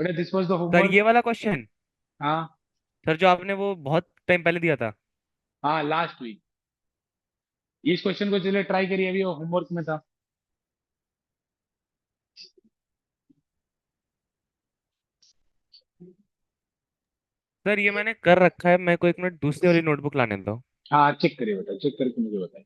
बेटा this was the sir homework. ये वाला क्वेश्चन, हाँ। सर जो आपने वो बहुत टाइम पहले दिया था। हाँ लास्ट वीक। इस क्वेश्चन को चलिए ट्राई करिए, अभी वो होमवर्क में था। सर ये मैंने कर रखा है, मेरे को एक मिनट दूसरी वाली नोटबुक लाने दो। हाँ चेक करिए बेटा, चेक करके मुझे बताइए।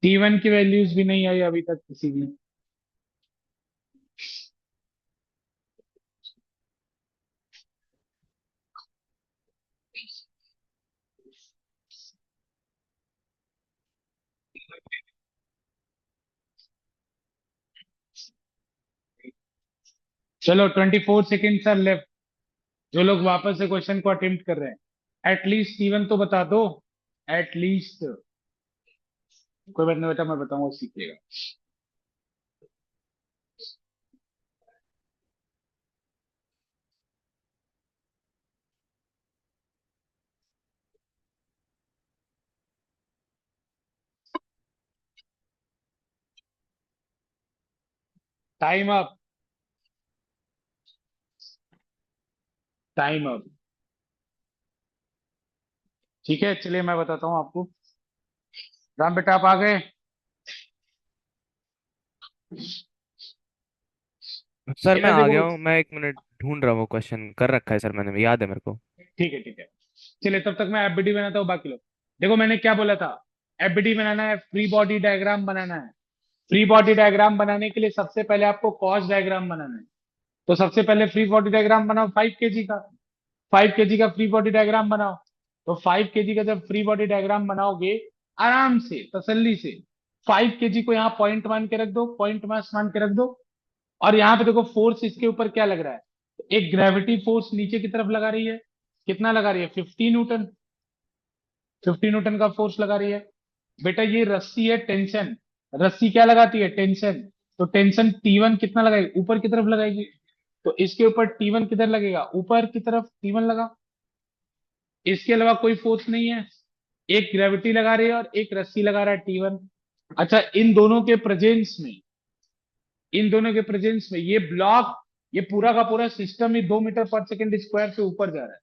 T1 की वैल्यूज भी नहीं आई अभी तक किसी की। चलो 24 सेकेंड सर लेफ्ट। जो लोग वापस से क्वेश्चन को अटेम्प्ट कर रहे हैं, एटलीस्ट T1 तो बता दो। एटलीस्ट। कोई बात नहीं बेटा, मैं बताऊंगा, सीखिएगा। Time up. Time up. ठीक है, चलिए मैं बताता हूँ आपको। राम बेटा आप आ गए? सर मैं बेटा आ देखो। गया हूँ, मैं एक मिनट ढूंढ रहा हूँ, क्वेश्चन कर रखा है सर मैंने, याद है मेरे को। ठीक है ठीक है। चलिए तब तक मैं एफबीडी बनाता हूँ, बाकी लोग। देखो मैंने क्या बोला था। एफबीडी बनाना है, फ्री बॉडी डायग्राम बनाना है। फ्री बॉडी डायग्राम बनाने के लिए सबसे पहले आपको कॉस्ट डायग्राम बनाना है। तो सबसे पहले फ्री बॉडी डायग्राम बनाओ 5 kg का। 5 kg का फ्री बॉडी डायग्राम बनाओ। तो 5 kg का जब फ्री बॉडी डायग्राम बनाओगे, आराम से तसल्ली से 5 kg को यहाँ पॉइंट मान के रख दो, पॉइंट मास मान के रख दो। और यहाँ पे देखो फोर्स इसके ऊपर क्या लग रहा है। एक ग्रेविटी फोर्स नीचे की तरफ लगा रही है। कितना लगा रही है? 50 न्यूटन। 50 न्यूटन का फोर्स लगा रही है। बेटा ये रस्सी है, टेंशन। रस्सी क्या लगाती है? टेंशन। तो टेंशन T1 कितना लगाएगी? ऊपर की तरफ लगाएगी। तो इसके ऊपर T1 किधर लगेगा? ऊपर की तरफ T1 लगा। इसके अलावा कोई फोर्स नहीं है। एक ग्रेविटी लगा रही है और एक रस्सी लगा रहा है T1। अच्छा, इन दोनों के प्रेजेंस में ये ब्लॉक, ये पूरा का पूरा सिस्टम ही 2 मीटर पर सेकेंड स्क्वायर से ऊपर जा रहा है।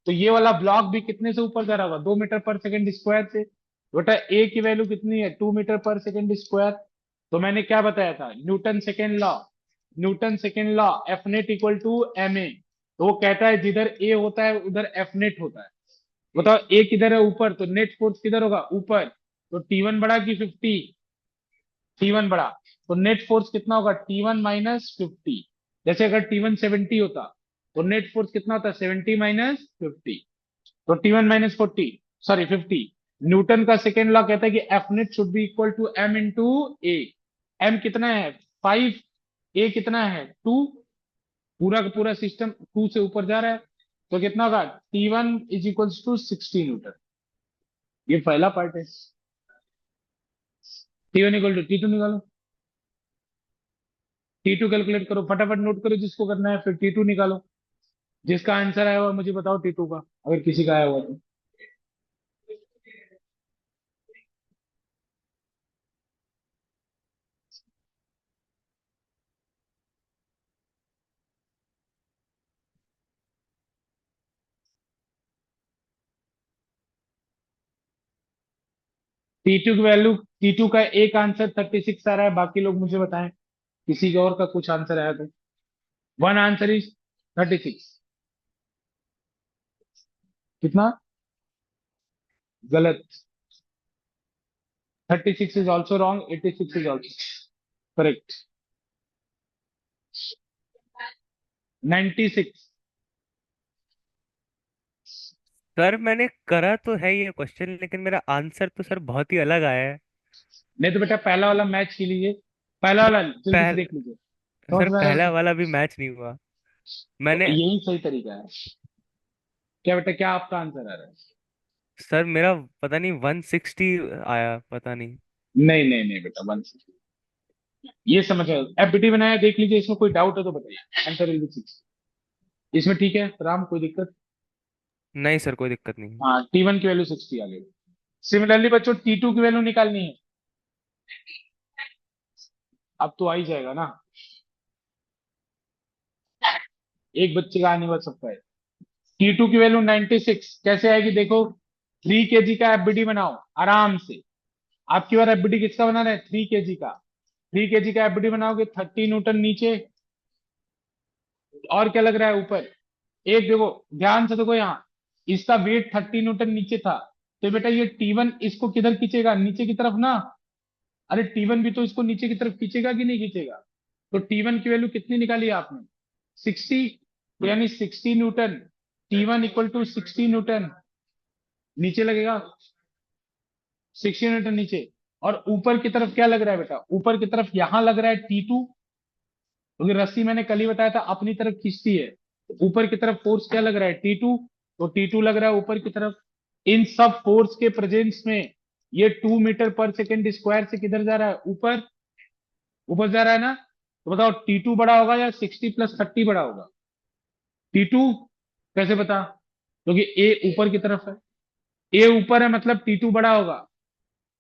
तो ये वाला ब्लॉक भी कितने से ऊपर जा रहा होगा? 2 मीटर पर सेकेंड स्क्वायर से। बेटा ए की वैल्यू कितनी है? 2 मीटर पर सेकेंड स्क्वायर। तो मैंने क्या बताया था? Newton second law. Newton second law, F net equal to M A. तो वो कहता है जिधर ए होता है उधर एफ नेट होता है। बताओ ए किधर है? ऊपर, तो नेट फोर्स किधर होगा? ऊपर। तो T1 बड़ा कि 50? T1 बड़ा। तो नेट फोर्स कितना होगा? T1 - 50। जैसे अगर T1 70 होता, तो नेट फोर्स कितना होता? 70 - 50। तो T1 - 40, सॉरी 50। न्यूटन का सेकेंड लॉ कहता है कि F net should be equal to M into A. M कितना है? 5। ए कितना है? 2। पूरा का पूरा सिस्टम 2 से ऊपर जा रहा है। तो कितना होगा? T1 = 60 Newton. ये पहला पार्ट है। T1 = T2 निकालो। T2 कैलकुलेट करो, फटाफट नोट करो जिसको करना है, फिर T2 निकालो। जिसका आंसर आया हुआ मुझे बताओ T2 का, अगर किसी का आया हुआ तो। T2 की वैल्यू, T2 का एक आंसर 36 आ रहा है, बाकी लोग मुझे बताएं किसी के और का कुछ आंसर आया तो। One answer is 36। कितना? गलत। 36 is also wrong, 86 is also correct. 96। Sir मैंने करा तो है ये क्वेश्चन, लेकिन मेरा आंसर तो सर बहुत ही अलग आया है। नहीं तो बेटा पहला वाला मैच की लीजिए। पहला वाला जल्दी से पहल देख लीजिए। समझ सर में आया पहला तो? वाला भी मैच नहीं हुआ। तो मैंने यही सही तरीका है। क्या बेटा, क्या आपका आंसर आ रहा है? सर मेरा पता नहीं 160 आया, पता नहीं। नहीं नहीं नहीं बेटा, 160। ये समझ एफबीटी बनाया, देख लीजिए, इसमें कोई डाउट है तो बताइए, आंसर विल बी 60। इसमें ठीक है राम, कोई दिक्कत? नहीं सर, कोई दिक्कत नहीं। हाँ, T1 की वैल्यू 60 आ गई। सिमिलरली बच्चों T2 की वैल्यू निकालनी है। अब तो आ ही जाएगा ना, एक बच्चे का आने वाला सबका है। T2 की वैल्यू 96 कैसे आएगी देखो, 3 kg का एफबीडी बनाओ आराम से। आपकी बार एफबीडी किसका बना रहे हैं? 3 kg का। 3 kg का एफबीडी बनाओगे, 30 न्यूटन नीचे, और क्या लग रहा है ऊपर? एक देखो, ध्यान से देखो यहाँ, इसका वेट 30 न्यूटन नीचे था, तो बेटा ये T1 इसको किधर खींचेगा? नीचे की तरफ ना। अरे T1 भी तो इसको नीचे की तरफ खींचेगा कि नहीं खींचेगा? तो T1 की वैल्यू कितनी निकाली आपने? 60। तो यानी 60 Newton, T1 equal to 60 Newton नीचे लगेगा, 60 न्यूटन नीचे। और ऊपर की तरफ क्या लग रहा है बेटा? ऊपर की तरफ यहां लग रहा है T2, क्योंकि रस्सी मैंने कल ही बताया था अपनी तरफ खींचती है, तो ऊपर की तरफ फोर्स क्या लग रहा है? T2। तो T2 लग रहा है ऊपर की तरफ। इन सब फोर्स के प्रेजेंस में ये 2 मीटर पर सेकेंड स्क्वायर से किधर जा रहा है? ऊपर। ऊपर जा रहा है ना। तो बताओ T2 बड़ा होगा या 60 + 30 बड़ा होगा? T2। कैसे पता? क्योंकि ए ऊपर की तरफ है, ए ऊपर है मतलब T2 बड़ा होगा।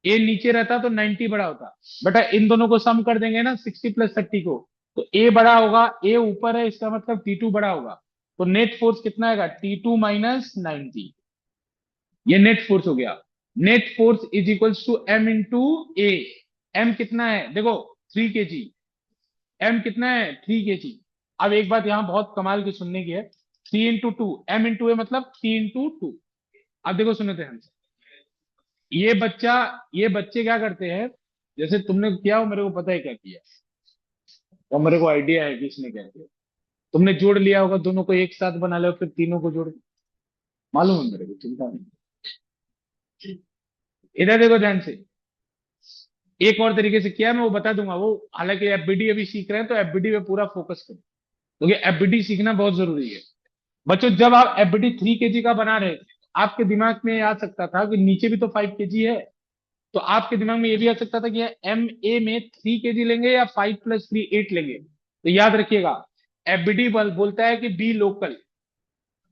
ए नीचे रहता तो 90 बड़ा होता। बेटा इन दोनों को सम कर देंगे ना, 60 + 30 को, तो ए बड़ा होगा, ए ऊपर है, इसका मतलब T2 बड़ा होगा। तो नेट फोर्स कितना आएगा? T2 minus 90। ये नेट फोर्स हो गया। Net force is equals to M into A. M कितना है देखो? 3 kg। एम कितना है? 3 kg। अब एक बात यहाँ बहुत कमाल की सुनने की है, 3 × 2, M × A मतलब 3 × 2। अब देखो सुनो ध्यान से, ये बच्चा, ये बच्चे क्या करते हैं, जैसे तुमने किया, वो मेरे को पता है क्या किया, और मेरे को आइडिया है कि इसने क्या किया। तुमने जोड़ लिया होगा दोनों को एक साथ, बना लो फिर तीनों को जोड़, मालूम है मेरे को, चिंता नहीं। इधर देखो ध्यान से, एक और तरीके से किया, मैं वो बता दूंगा वो, हालांकि एफबीडी अभी सीख रहे हैं तो एफबीडी पे पूरा फोकस करो, क्योंकि एफबीडी सीखना बहुत जरूरी है। बच्चों जब आप एफबीडी 3 kg का बना रहे थे, आपके दिमाग में आ सकता था कि नीचे भी तो 5 kg है, तो आपके दिमाग में ये भी आ सकता था कि एम ए में 3 kg लेंगे या 5 + 3 8 लेंगे। तो याद रखिएगा, एफबीडी बोलता है कि बी लोकल,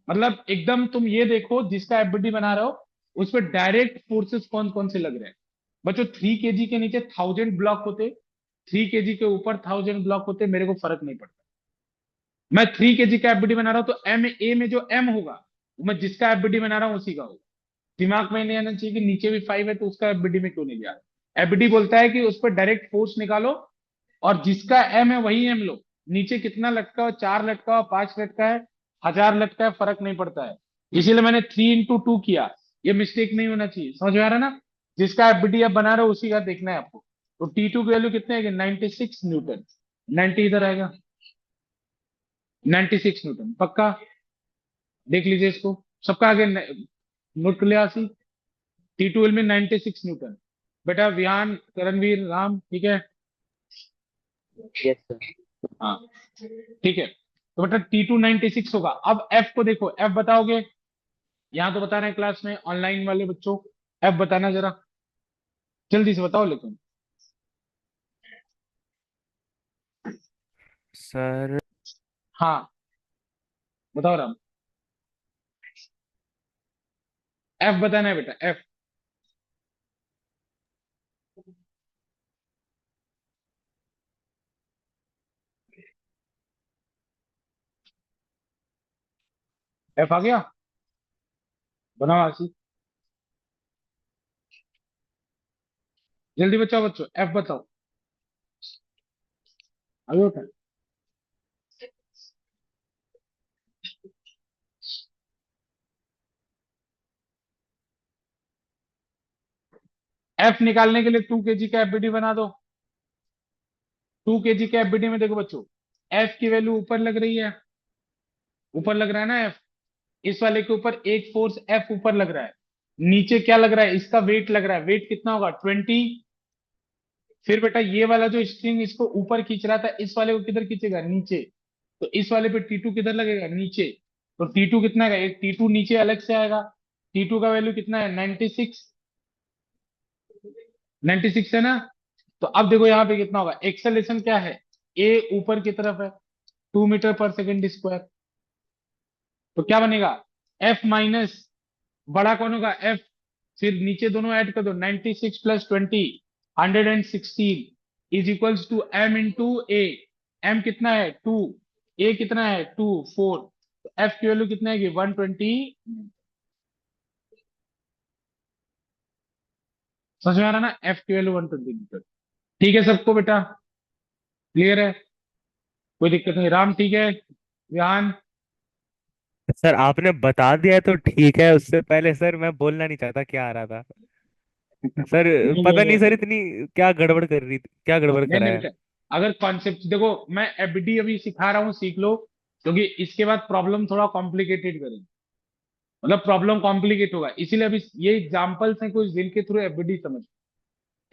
मतलब एकदम तुम ये देखो जिसका एफबीडी बना रहे हो उस पर डायरेक्ट फोर्सेस कौन कौन से लग रहे हैं। बच्चों 3 kg के नीचे 1000 ब्लॉक होते, 3 kg के ऊपर 1000 ब्लॉक होते, मेरे को फर्क नहीं पड़ता। मैं 3 kg का एफबीडी बना रहा हूं तो एम ए में जो एम होगा, वो मैं जिसका एफबीडी बना रहा हूँ उसी का होगा। दिमाग में नहीं आना चाहिए कि नीचे भी 5 है तो उसका एफबीडी में क्यों नहीं जा रहा। एफबीडी बोलता है कि उस पर डायरेक्ट फोर्स निकालो, और जिसका एम है वही एम लो। नीचे कितना लटका हो, 4 लटका हो, 5 लटका है, 1000 लटका है, फर्क नहीं पड़ता है। इसीलिए मैंने 3 × 2 किया, ये मिस्टेक नहीं होना चाहिए, समझ में आ रहा है ना? जिसका एफबीडी आप बना रहे हो उसी का देखना है आपको। तो T2 की वैल्यू कितने आएगी? 96 न्यूटन। 90 इधर आएगा, 96 न्यूटन पक्का। देख लीजिए इसको, सबका आगे नोट कर लिया आसी। T2 विल में 96 न्यूटन। बेटा विहान, करणवीर, राम, ठीक है? Yes sir. हाँ ठीक है। तो बेटा T2 96 होगा। अब F को देखो, F बताओगे? यहाँ तो बता रहे हैं क्लास में, ऑनलाइन वाले बच्चों F बताना जरा, जल्दी से बताओ लेकिन। सर हाँ बताओ राम। F बताना है बेटा, F। F आ गया? बनाओ आशी, जल्दी बचाओ बच्चों, F बताओ। आगे होता है। F निकालने के लिए 2 kg का एफबीडी बना दो। 2 kg के एफबीडी में देखो बच्चों, F की वैल्यू ऊपर लग रही है, ऊपर लग रहा है ना F। इस वाले के ऊपर एक फोर्स F ऊपर लग रहा है, नीचे क्या लग रहा है? इसका वेट लग रहा है, वेट कितना होगा? 20। फिर बेटा ये वाला जो स्ट्रिंग इसको ऊपर खींच रहा था, इस वाले को किधर खींचेगा? नीचे। तो इस वाले पे T2 किधर लगेगा? नीचे। तो T2 कितना है? एक T2 नीचे अलग से आएगा, T2 का वैल्यू कितना है? 96। 96 है ना? तो अब देखो यहाँ पे कितना होगा, एक्सेलेरेशन क्या है, ए ऊपर की तरफ है, 2 मीटर पर सेकेंड स्क्वायर। तो क्या बनेगा, एफ माइनस, बड़ा कौन होगा, एफ, फिर नीचे दोनों ऐड कर दो, 96 + 20, 116 is equals to M into A. M कितना है 2, ए कितना है 2, 4। तो एफ की वैल्यू कितना है 120। समझ में आ रहा ना, एफ की वैल्यू 120 मीटर। ठीक है सबको बेटा, क्लियर है, कोई दिक्कत नहीं, राम ठीक है, विहान। सर आपने बता दिया है तो ठीक है, उससे पहले सर मैं बोलना नहीं चाहता क्या आ रहा था। सर नहीं पता नहीं नहीं सर, इतनी क्या गड़बड़ कर रही थी, क्या गड़बड़ नहीं करा नहीं है। बेटा, अगर कॉन्सेप्ट देखो, मैं एफडी अभी सिखा रहा हूँ, सीख लो, क्योंकि इसके बाद प्रॉब्लम थोड़ा कॉम्प्लिकेटेड करेंगे, मतलब प्रॉब्लम कॉम्प्लिकेट होगा, इसीलिए अभी ये एग्जांपल्स हैं कुछ जिनके थ्रू एफडी समझ।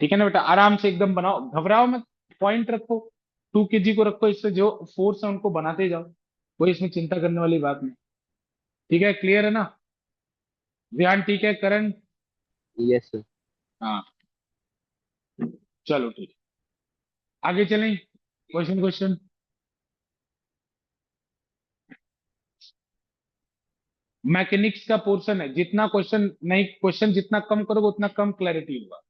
ठीक है ना बेटा, आराम से एकदम बनाओ, घबराओ मत, पॉइंट रखो, 2 kg को रखो, इससे जो फोर्स है उनको बनाते जाओ, कोई इसमें चिंता करने वाली बात नहीं। ठीक है, क्लियर है ना, ध्यान ठीक है, करण। Yes sir. हाँ, चलो ठीक है, आगे चलें, क्वेश्चन क्वेश्चन। मैकेनिक्स का पोर्शन है, जितना क्वेश्चन नहीं, क्वेश्चन जितना कम करोगे उतना कम क्लैरिटी होगा।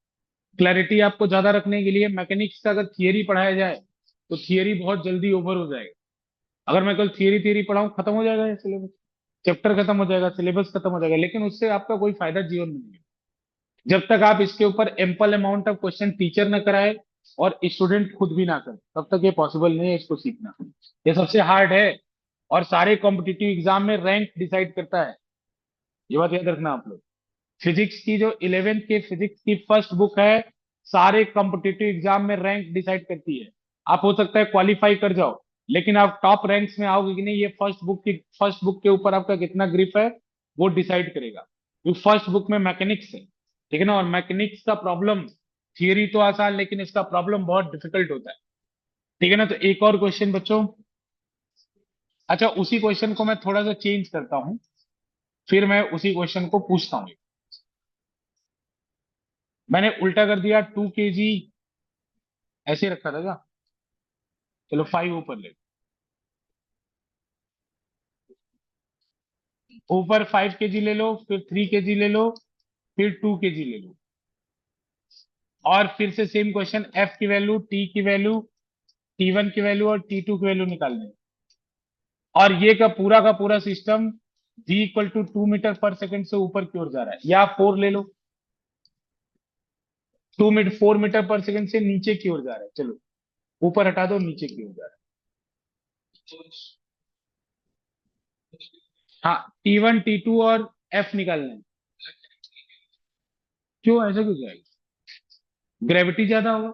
क्लैरिटी आपको ज्यादा रखने के लिए मैकेनिक्स का अगर थियरी पढ़ाया जाए तो थियरी बहुत जल्दी ओवर हो जाएगा। अगर मैं कल थियरी थियरी पढ़ाऊं, खत्म हो जाएगा ये सिलेबस, चैप्टर खत्म हो जाएगा, सिलेबस खत्म हो जाएगा, लेकिन उससे आपका कोई फायदा जीवन में नहीं है। जब तक आप इसके ऊपर ample amount of question teacher न कराए और स्टूडेंट खुद भी ना करे, तब तक ये पॉसिबल नहीं है इसको सीखना। ये सबसे हार्ड है, और सारे कॉम्पिटिटिव एग्जाम में रैंक डिसाइड करता है, ये बात याद रखना आप लोग। फिजिक्स की जो 11th के फिजिक्स की फर्स्ट बुक है, सारे कॉम्पिटिटिव एग्जाम में रैंक डिसाइड करती है। आप हो सकता है क्वालिफाई कर जाओ, लेकिन आप टॉप रैंक्स में आओगे कि नहीं, ये फर्स्ट बुक के ऊपर आपका कितना ग्रिप है वो डिसाइड करेगा, क्योंकि फर्स्ट बुक में मैकेनिक्स है। ठीक है ना, और मैकेनिक्स का प्रॉब्लम, थियरी तो आसान, लेकिन इसका प्रॉब्लम बहुत डिफिकल्ट होता है। ठीक है ना, तो एक और क्वेश्चन बच्चों। अच्छा, उसी क्वेश्चन को मैं थोड़ा सा चेंज करता हूँ, फिर मैं उसी क्वेश्चन को पूछता हूँ। मैंने उल्टा कर दिया, 2 kg ऐसे रखा था क्या, चलो 5 ऊपर ले, ऊपर 5 kg ले लो, फिर 3 kg ले लो, फिर 2 kg ले लो, और फिर से सेम क्वेश्चन, एफ की वैल्यू, टी की वैल्यू, T1 की वैल्यू और T2 की वैल्यू निकालनी है। और ये का पूरा system G equal to 2 metre पर सेकेंड से ऊपर की ओर जा रहा है, या 4 ले लो, 4 मीटर पर सेकेंड से नीचे की ओर जा रहा है, चलो ऊपर हटा दो, नीचे की ओर जा रहा है। हाँ, T1 T2 और F निकालना है। क्यों, ऐसा क्यों जाएगा, ग्रेविटी ज्यादा होगा।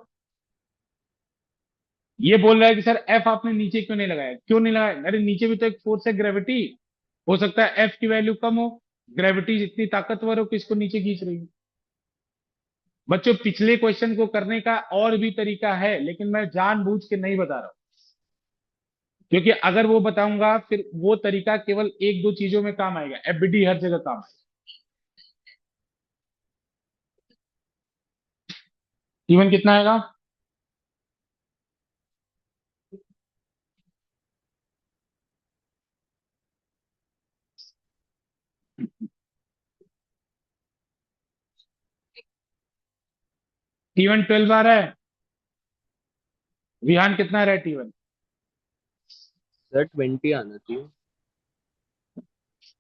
ये बोल रहा है कि सर एफ आपने नीचे क्यों नहीं लगाया, क्यों नहीं लगाया, अरे नीचे भी तो एक फोर्स है, ग्रेविटी। हो सकता है एफ की वैल्यू कम हो, ग्रेविटी जितनी ताकतवर हो कि इसको नीचे खींच रही है। बच्चों, पिछले क्वेश्चन को करने का और भी तरीका है, लेकिन मैं जानबूझ के नहीं बता रहा हूं, क्योंकि अगर वो बताऊंगा फिर वो तरीका केवल एक दो चीजों में काम आएगा, एफबीडी हर जगह काम आएगा। T1 कितना आएगा, T1 12 आ रहा है, विहान कितना आ रहा है T1? सर 20 आना चाहिए।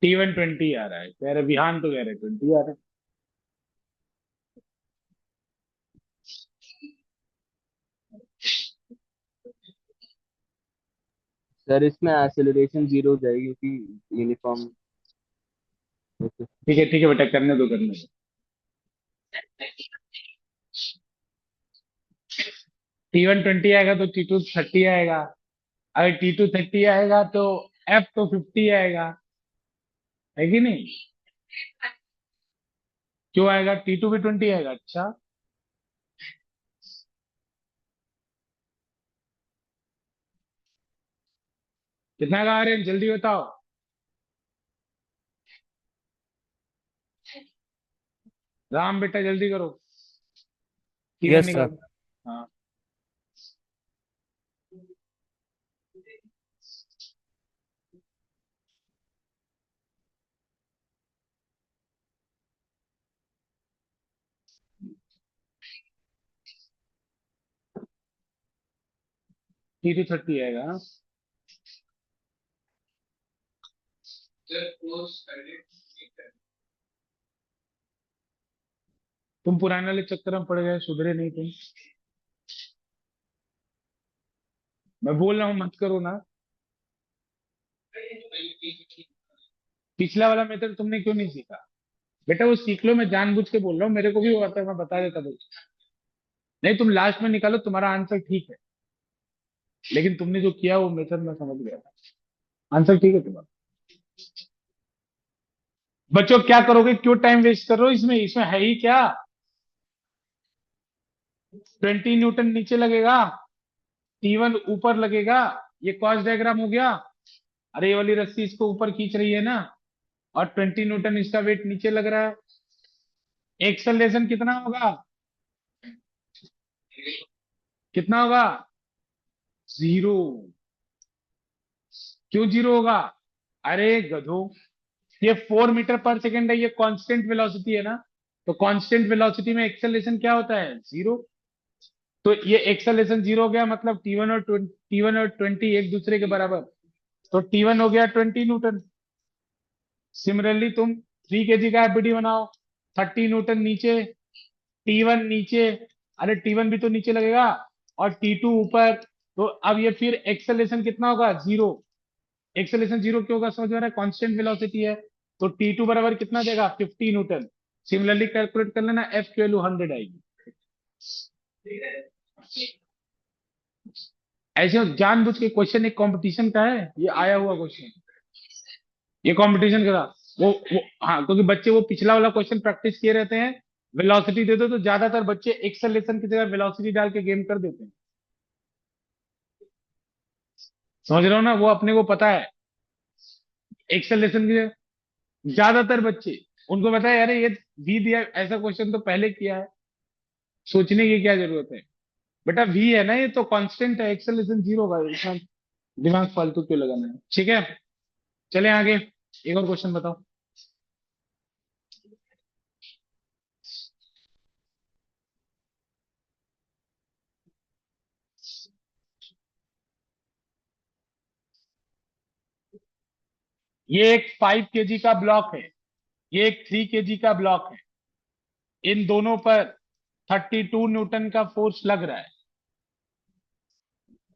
T1 20 आ रहा है, कह रहे विहान तो कह रहे 20 आ रहा है। सर इसमें एक्सेलरेशन 0 हो जाएगी क्योंकि यूनिफॉर्म। ठीक है बेटा, करने दो करने दो। T1 20 आएगा तो T2 30 आएगा, अगर T2 30 आएगा तो F तो 50 आएगा, है कि नहीं। क्यों आएगा, T2 भी 20 आएगा, अच्छा। कितना का आ रहे हैं जल्दी बताओ। राम बेटा जल्दी करो, T1 यस सर। निकालो। हाँ, T230 आएगा, हाँ। तुम पुराने वाले चक्कर में पड़ गए, सुधरे नहीं तुम। मैं बोल रहा हूँ मत करो ना। पिछला वाला मेथड तुमने क्यों नहीं सीखा? बेटा वो सीख लो, मैं जानबूझ के बोल रहा हूँ, मेरे को भी वो आता है, मैं बता देता भाई। नहीं, तुम लास्ट में निकालो, तुम्हारा आंसर ठीक है, लेकिन तुमने जो किया वो मेथड में समझ गया। आंसर ठीक है तुम्हारा। बच्चों क्या करोगे, क्यों टाइम वेस्ट कर रहे हो इसमें? इसमें है ही क्या? 20 न्यूटन नीचे लगेगा, T1 ऊपर लगेगा। ये कॉस डायग्राम हो गया। अरे ये वाली रस्सी इसको ऊपर खींच रही है ना, और 20 न्यूटन इसका वेट नीचे लग रहा है। एक्सेलरेशन कितना होगा? कितना होगा? जीरो। क्यों जीरो होगा? अरे गधो, ये 4 मीटर पर सेकेंड है, ये कांस्टेंट वेलोसिटी है ना। तो कांस्टेंट वेलोसिटी में एक्सेलरेशन क्या होता है? जीरो। तो ये एक्सेलरेशन जीरो हो गया, मतलब T1 और 20 एक दूसरे के बराबर। तो T1 हो गया 20 न्यूटन। सिमिलरली तुम 3 kg का एफबीडी बनाओ, 30 न्यूटन नीचे, T1 नीचे। अरे T1 भी तो नीचे लगेगा, और T2 ऊपर। तो अब ये फिर एक्सेलरेशन कितना होगा? जीरो। एक्सेलरेशन जीरो क्यों होगा समझ में आ रहा है? कांस्टेंट वेलोसिटी है। तो T2 बराबर कितना देगा? 50 न्यूटन। सिमिलरली कैलकुलेट कर लेना, एफ की वैल्यू 100 आएगी। ऐसे जानबूझ के क्वेश्चन, एक कंपटीशन का है ये आया हुआ क्वेश्चन। ये कंपटीशन का था। वो हाँ, क्योंकि बच्चे वो पिछला वाला क्वेश्चन प्रैक्टिस किए रहते हैं। वेलोसिटी दे दो तो ज्यादातर बच्चे एक्सेलरेशन की जगह वेलोसिटी डाल के गेम कर देते हैं। समझ रहे हो ना? वो अपने को पता है एक्सेलरेशन की जगह। ज्यादातर बच्चे, उनको पता है अरे ये वी दिया, ऐसा क्वेश्चन तो पहले किया है, सोचने की क्या जरूरत है? बेटा वी है ना, ये तो कांस्टेंट है, एक्सेलरेशन जीरो होगा, इसमें दिमाग फालतू क्यों लगाना है? ठीक है, चले आगे, एक और क्वेश्चन बताओ। ये एक 5 kg का ब्लॉक है, ये एक 3 kg का ब्लॉक है। इन दोनों पर 32 न्यूटन का फोर्स लग रहा है।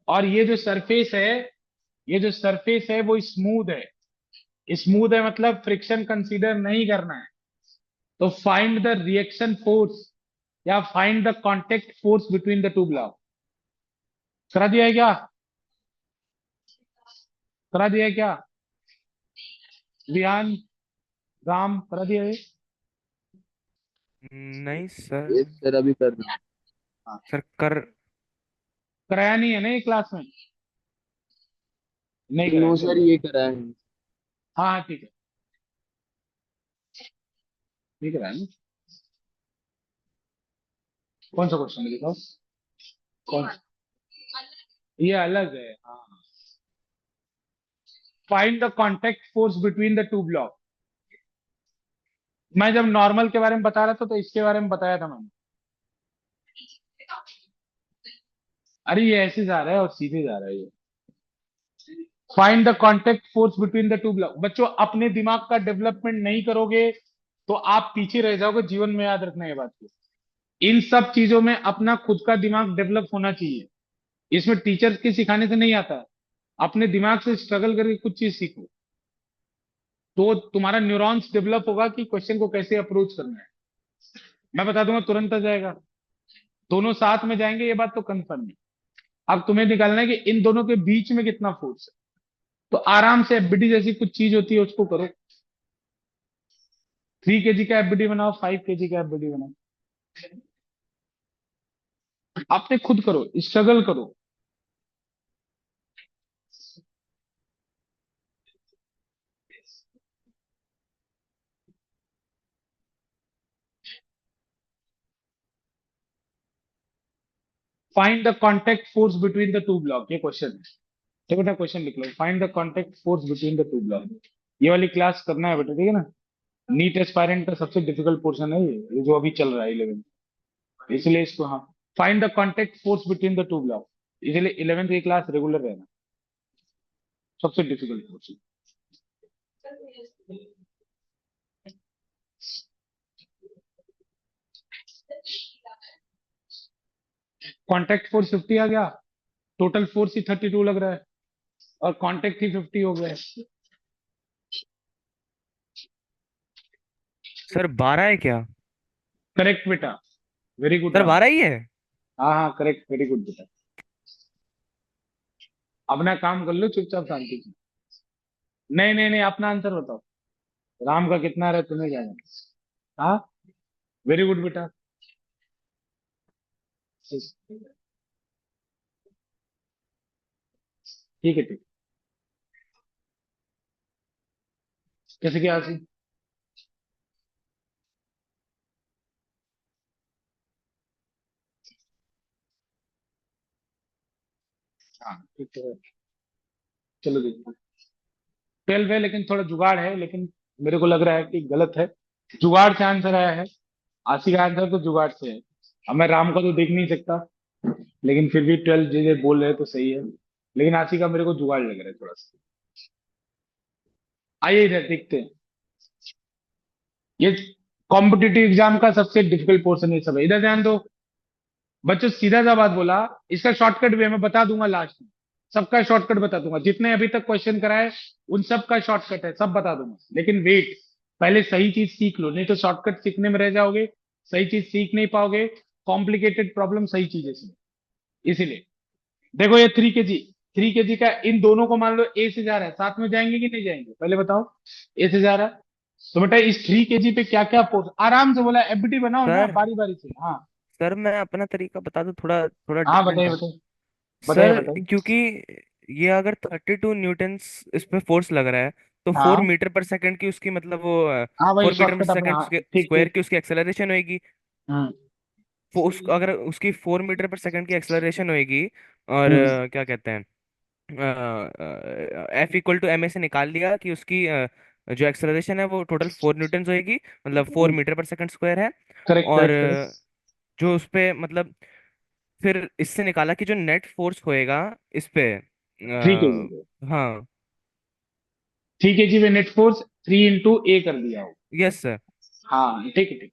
और ये जो सरफेस है, ये जो सरफेस है वो स्मूथ है। स्मूथ है मतलब फ्रिक्शन कंसीडर नहीं करना है। तो फाइंड द रिएक्शन फोर्स, या find the contact force between the two block. करा दिया है क्या? करा दिया है क्या? विहान, राम, करा दिया है? नहीं सर। यस सर, अभी कर रहा हाँ, सर कर। कराया नहीं है ना ये क्लास में? नहीं हूँ। कराया नो चलो सर, कोई ये नहीं। करा है। हाँ हाँ ठीक है, ठीक है ना। कौन सा क्वेश्चन है बताओ? कौन? ये अलग है, हाँ। Find the contact force between the two block. मैं जब नॉर्मल के बारे में बता रहा था तो इसके बारे में बताया था मैंने। अरे ये ऐसे जा रहा है और सीधे जा रहा है ये। Find the contact force between the two block. बच्चों अपने दिमाग का डेवलपमेंट नहीं करोगे तो आप पीछे रह जाओगे जीवन में, याद रखना ये बात को। इन सब चीजों में अपना खुद का दिमाग डेवलप होना चाहिए। इसमें टीचर्स के सिखाने से नहीं आता है। अपने दिमाग से स्ट्रगल करके कुछ चीज सीखो, तो तुम्हारा न्यूरॉन्स डेवलप होगा कि क्वेश्चन को कैसे अप्रोच करना है। मैं बता दूंगा तुरंत आ जाएगा। दोनों साथ में जाएंगे, ये बात तो कंफर्म है। अब तुम्हें निकालना है कि इन दोनों के बीच में कितना फोर्स है। तो आराम से एफबीडी जैसी कुछ चीज होती है उसको करो। 3 kg का एफबीडी बनाओ, 5 kg का एफबीडी बनाओ, आपने खुद करो, स्ट्रगल करो। Find the contact force between the two block, ये क्वेश्चन है। देखो बेटा क्वेश्चन लिख लो, find the contact force between the two block. ये वाली क्लास करना है बेटा, ठीक है ना। नीट एस्पायरेंट का सबसे डिफिकल्ट पोर्शन है ये जो अभी चल रहा है 11, इसलिए इसको हाँ, find the contact force between the two block, इसलिए 11th की क्लास रेगुलर रहना, सबसे डिफिकल्ट पोर्शन। कांटेक्ट फोर्स 50 आ गया, टोटल फोर्स ही 32 लग रहा है, और कांटेक्ट ही 50 हो गया है। सर 12 है क्या? करेक्ट बेटा, वेरी गुड सर राम। 12 ही है? हाँ हाँ करेक्ट, वेरी गुड बेटा। अपना काम कर लो चुपचाप शांति से। नहीं नहीं नहीं, अपना आंसर बताओ, राम का कितना रहा तुम्हें क्या जाना। हाँ, वेरी गुड बेटा। ठीक है ठीक। कैसे क्या आसी। हाँ ठीक है, चलो देखो। 12 है लेकिन थोड़ा जुगाड़ है, लेकिन मेरे को लग रहा है कि गलत है। जुगाड़ से आंसर आया है, आशी का आंसर तो जुगाड़ से है। अब मैं राम का तो देख नहीं सकता, लेकिन फिर भी 12 जे बोल रहे हैं तो सही है, लेकिन आशी का मेरे को जुगाड़ लग रहा है थोड़ा सा। आइए इधर देखते हैं, ये कॉम्पिटिटिव एग्जाम का सबसे डिफिकल्ट पोर्शन ये सब है, इधर ध्यान दो। बच्चों सीधा सा बात बोला, इसका शॉर्टकट वे मैं बता दूंगा लास्ट में, सबका शॉर्टकट बता दूंगा, जितने अभी तक क्वेश्चन कराए उन सब का शॉर्टकट है, सब बता दूंगा। लेकिन वेट, पहले सही चीज सीख लो, नहीं तो शॉर्टकट सीखने में रह जाओगे, सही चीज सीख नहीं पाओगे। कॉम्प्लिकेटेड प्रॉब्लम सही चीज है इसमें, इसीलिए। देखो ये 3 kg, 3 kg का इन दोनों को मान लो ए से जा रहा है, साथ में जाएंगे कि नहीं जाएंगे पहले बताओ। ए से जा रहा है, तो बेटा इस 3 kg पे क्या क्या फोर्स, आराम से बोला, एफबीटी बनाओ ना सर बारी बारी से। हाँ सर मैं अपना तरीका बता दूं, थोड़ा थोड़ा हाँ डिफरेंट बताइए है। बताइए, बताइए सर बताइए। क्योंकि ये अगर 32 न्यूटन्स इस पे फोर्स लग रहा है, तो फोर हाँ मीटर पर सेकंड की उसकी मतलब वो हाँ भाई 4 मीटर पर शॉर्टकट अपना, सेकंड हाँ ठीक स्क्वायर ठीक। की उसकी एक्सेलरेशन होगी। हम्म अगर उसकी 4 मीटर पर सेकंड की एक्सेलरेशन होगी, और हम्म क्या कहते हैं, F equal to M A से निकाल लिया कि उसकी जो एक्सेलरेशन है वो टोटल 4 न्यूटन होगी, मतलब 4 मीटर पर सेकंड स्क्वायर है। करेक्ट और करेक्ट करेक्ट। जो उस पे मतलब फिर इससे निकाला कि जो नेट फोर्स होएगा इस पे 3 kg, हाँ। 3 kg में नेट फोर्स 3 × A कर दिया हो। Yes sir. हाँ ठीक है ठीक।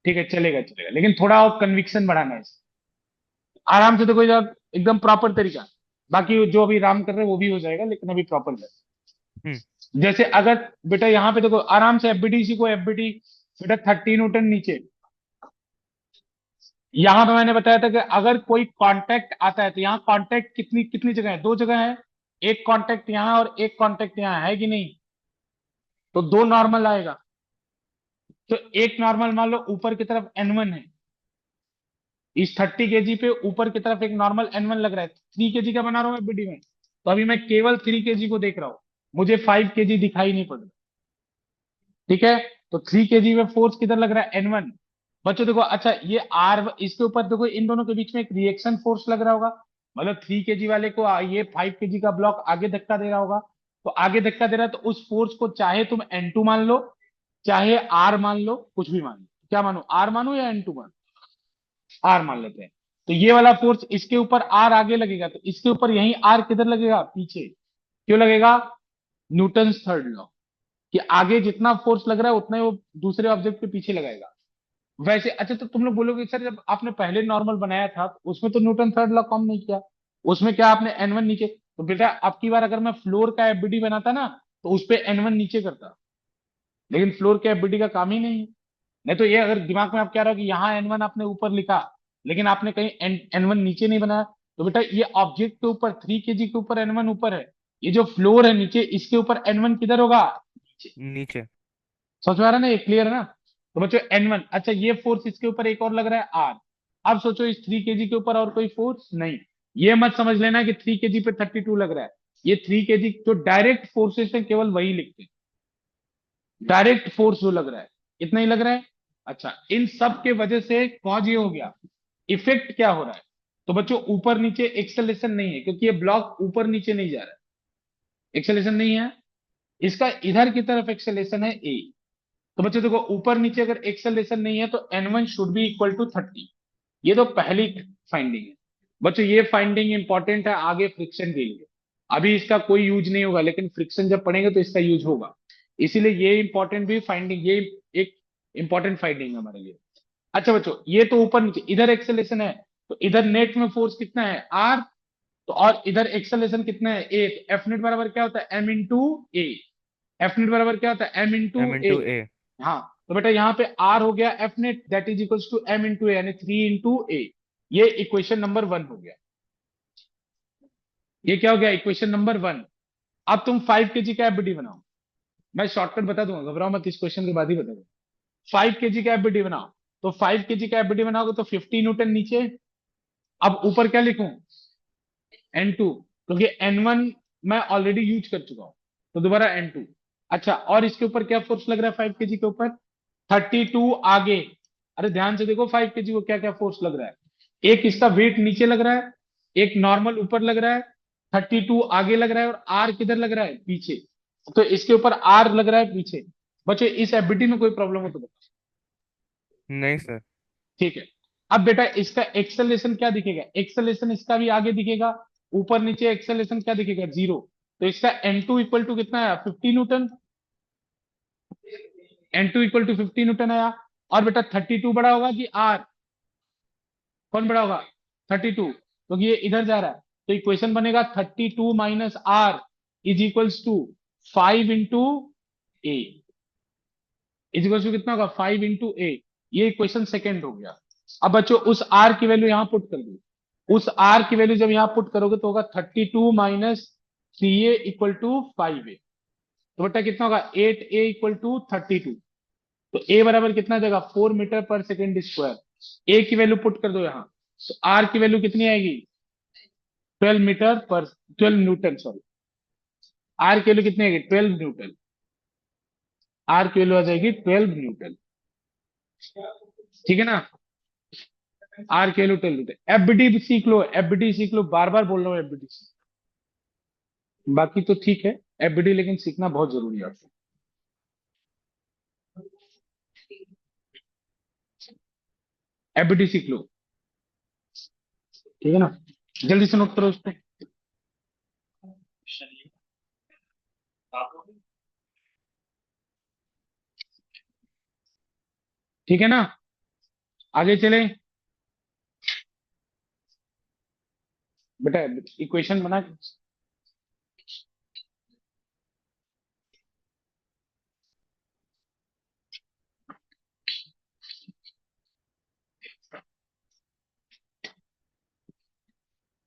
ठीक है चलेगा चलेगा, लेकिन थोड़ा और कन्विक्शन बढ़ाना है इसमें। आराम से, तो कोई एकदम प्रॉपर तरीका। बाकी जो अभी राम कर रहे हैं वो भी हो जाएगा, लेकिन अभी प्रॉपर है। हम्म। जैसे अगर बेटा यहाँ पे देखो आराम से, एफबीटी को एफबीटी, बेटा 30 न्यूटन नीचे। यहाँ पे मैंने बताया था कि अगर कोई कांटेक्ट आता है, तो यहाँ कांटेक्ट कितनी कितनी जगह है, 2 जगह है। एक कांटेक्ट यहाँ और एक कांटेक्ट यहाँ है कि नहीं, तो 2 नॉर्मल आएगा। तो एक नॉर्मल मान लो ऊपर की तरफ N1 है, इस 30 kg पे ऊपर की तरफ एक नॉर्मल N1 लग रहा है, 3 kg का बना रहा हूँ मैं बीडी में, तो अभी मैं केवल 3 kg को देख रहा हूँ, मुझे 5 kg दिखाई नहीं पड़ रहा। ठीक है, तो 3 kg में फोर्स किधर लग रहा है, N1। बच्चों देखो, अच्छा ये आर, इसके ऊपर देखो इन दोनों के बीच में एक रिएक्शन फोर्स लग रहा होगा, मतलब 3 kg वाले को ये 5 kg का ब्लॉक आगे धक्का दे रहा होगा, तो आगे धक्का दे रहा है, तो उस फोर्स को चाहे तुम N2 मान लो, चाहे आर मान लो, कुछ भी मान लो। क्या मानो, आर मानो या N2 मानो, आर मान लेते हैं। तो ये वाला फोर्स इसके ऊपर आर आगे लगेगा, तो इसके ऊपर यही आर किधर लगेगा, पीछे। क्यों लगेगा, न्यूटन थर्ड लॉ, कि आगे जितना फोर्स लग रहा है उतना ही वो दूसरे ऑब्जेक्ट के पीछे लगाएगा। वैसे अच्छा, तो तुम लोग बोलोगे सर जब आपने पहले नॉर्मल बनाया था तो उसमें तो न्यूटन थर्ड लॉ कम नहीं किया, उसमें क्या आपने N1 नीचे, तो बेटा अब की बार अगर मैं फ्लोर का एफबीडी बनाता ना, तो उस पे N1 नीचे करता, लेकिन फ्लोर के एफबीडी का काम ही नहीं है। नहीं तो ये अगर दिमाग में आप कह रहे हो कि यहाँ N1 आपने ऊपर लिखा, लेकिन आपने कहीं N1 नीचे नहीं बनाया, तो बेटा ये ऑब्जेक्ट के ऊपर 3 kg के ऊपर N1 ऊपर है, ये जो फ्लोर है नीचे इसके ऊपर N1 किधर होगा, नीचे। नीचे। समझ में आ रहा है ना, ये क्लियर है ना। तो बच्चों N1, अच्छा ये फोर्स इसके ऊपर एक और लग रहा है आर। अब सोचो इस 3 kg के ऊपर और कोई फोर्स नहीं, ये मत समझ लेना कि 3 kg पे 32 लग रहा है, ये 3 kg जो डायरेक्ट फोर्सेस है केवल वही लिखते हैं, डायरेक्ट फोर्स जो लग रहा है इतना ही लग रहा है। अच्छा इन सब के वजह से कॉज ये हो गया, इफेक्ट क्या हो रहा है, तो बच्चों ऊपर नीचे एक्सेलेरेशन नहीं है, क्योंकि ये ब्लॉक ऊपर नीचे नहीं जा रहा है, एक्सेलेरेशन नहीं है। इसका इधर की तरफ एक्सेलेरेशन है ए। तो बच्चों देखो, ऊपर नीचे अगर एक्सेलेरेशन नहीं है तो n1 should be equal to 30। ये तो पहली फाइंडिंग है। बच्चों ये फाइंडिंग इंपॉर्टेंट है आगे फ्रिक्शन के लिए। अभी इसका कोई यूज नहीं होगा, लेकिन फ्रिक्शन जब पढ़ेंगे तो इसका यूज होगा। इसीलिए ये इंपॉर्टेंट भी फाइंडिंग, ये एक इंपॉर्टेंट फाइंडिंग है हमारे लिए। अच्छा बच्चों, ये तो ऊपर नीचे, इधर एक्सेलेरेशन है, तो इधर नेट में फोर्स कितना है आर, तो और इधर एक्सेलेरेशन कितना है ए। एफ नेट बराबर क्या होता है M into A. F net बराबर क्या होता है M into M A. Into A. हाँ, तो बेटा यहाँ पे आर हो गया F net that is equal to M into A, यानी 3 इंटू ए। ये इक्वेशन नंबर 1 हो गया। ये क्या हो गया इक्वेशन नंबर 1। अब तुम 5 kg का एफबीडी बनाओ। मैं शॉर्टकट बता दूंगा, घबराओ मत, इस क्वेश्चन के बाद ही बता दूंगा। 5 kg का एफबीडी बनाओ। तो 5 kg का एफबीडी बनाओगे तो 50 न्यूटन नीचे। अब ऊपर क्या लिखूं N2, क्योंकि N1 मैं ऑलरेडी यूज कर चुका हूं, तो दोबारा N2। अच्छा, और इसके ऊपर क्या फोर्स लग रहा है 5 kg के ऊपर 32 आगे। अरे ध्यान से देखो 5 kg को क्या क्या फोर्स लग रहा है। एक इसका वेट नीचे लग रहा है, एक नॉर्मल ऊपर लग रहा है, 32 आगे लग रहा है, और आर किधर लग रहा है पीछे। तो इसके ऊपर आर लग रहा है पीछे। बच्चों इस एबिलिटी में कोई प्रॉब्लम हो तो बताओ। नहीं सर। ठीक है। अब बेटा इसका एक्सेलेरेशन क्या दिखेगा, एक्सेलेरेशन इसका भी आगे दिखेगा, ऊपर नीचे एक्सेलेरेशन क्या दिखेगा 0। तो इसका N2 इक्वल टू कितना आया 50 Newton. N2 equal to 50 Newton आया। और बेटा 32 बड़ा होगा कि आर, कौन बड़ा होगा 32, क्योंकि ये इधर जा रहा है। तो इक्वेशन बनेगा 32 minus R is equals to 5 into A. Is equals to कितना होगा 5 इंटू ए। ये इक्वेशन सेकेंड हो गया। अब बच्चों उस आर की वैल्यू यहां पुट कर दी। उस आर की वैल्यू जब यहां पुट करोगे तो होगा 32 minus 3a equal to 5a। तो बेटा कितना होगा 8a इक्वल टू 32। तो a बराबर कितना देगा 4 मीटर पर सेकेंड स्क्वायर। a की वैल्यू पुट कर दो यहां, तो r की वैल्यू कितनी आएगी 12 न्यूटन, सॉरी। r की वैल्यू कितनी आएगी 12 न्यूटन। r की वैल्यू आ जाएगी 12 न्यूटन। ठीक है ना, r की वैल्यू 12 न्यूटन। एफबीडी सीख लो, एफबीडी सीख लो, बार बार बोल रहा हूँ एफबीडी। बाकी तो ठीक है, एफबीडी लेकिन सीखना बहुत जरूरी है आपको। एफबीडी सीख लो, ठीक है ना, जल्दी से नोट करो उसको। ठीक है ना, आगे चले बेटा, इक्वेशन बना।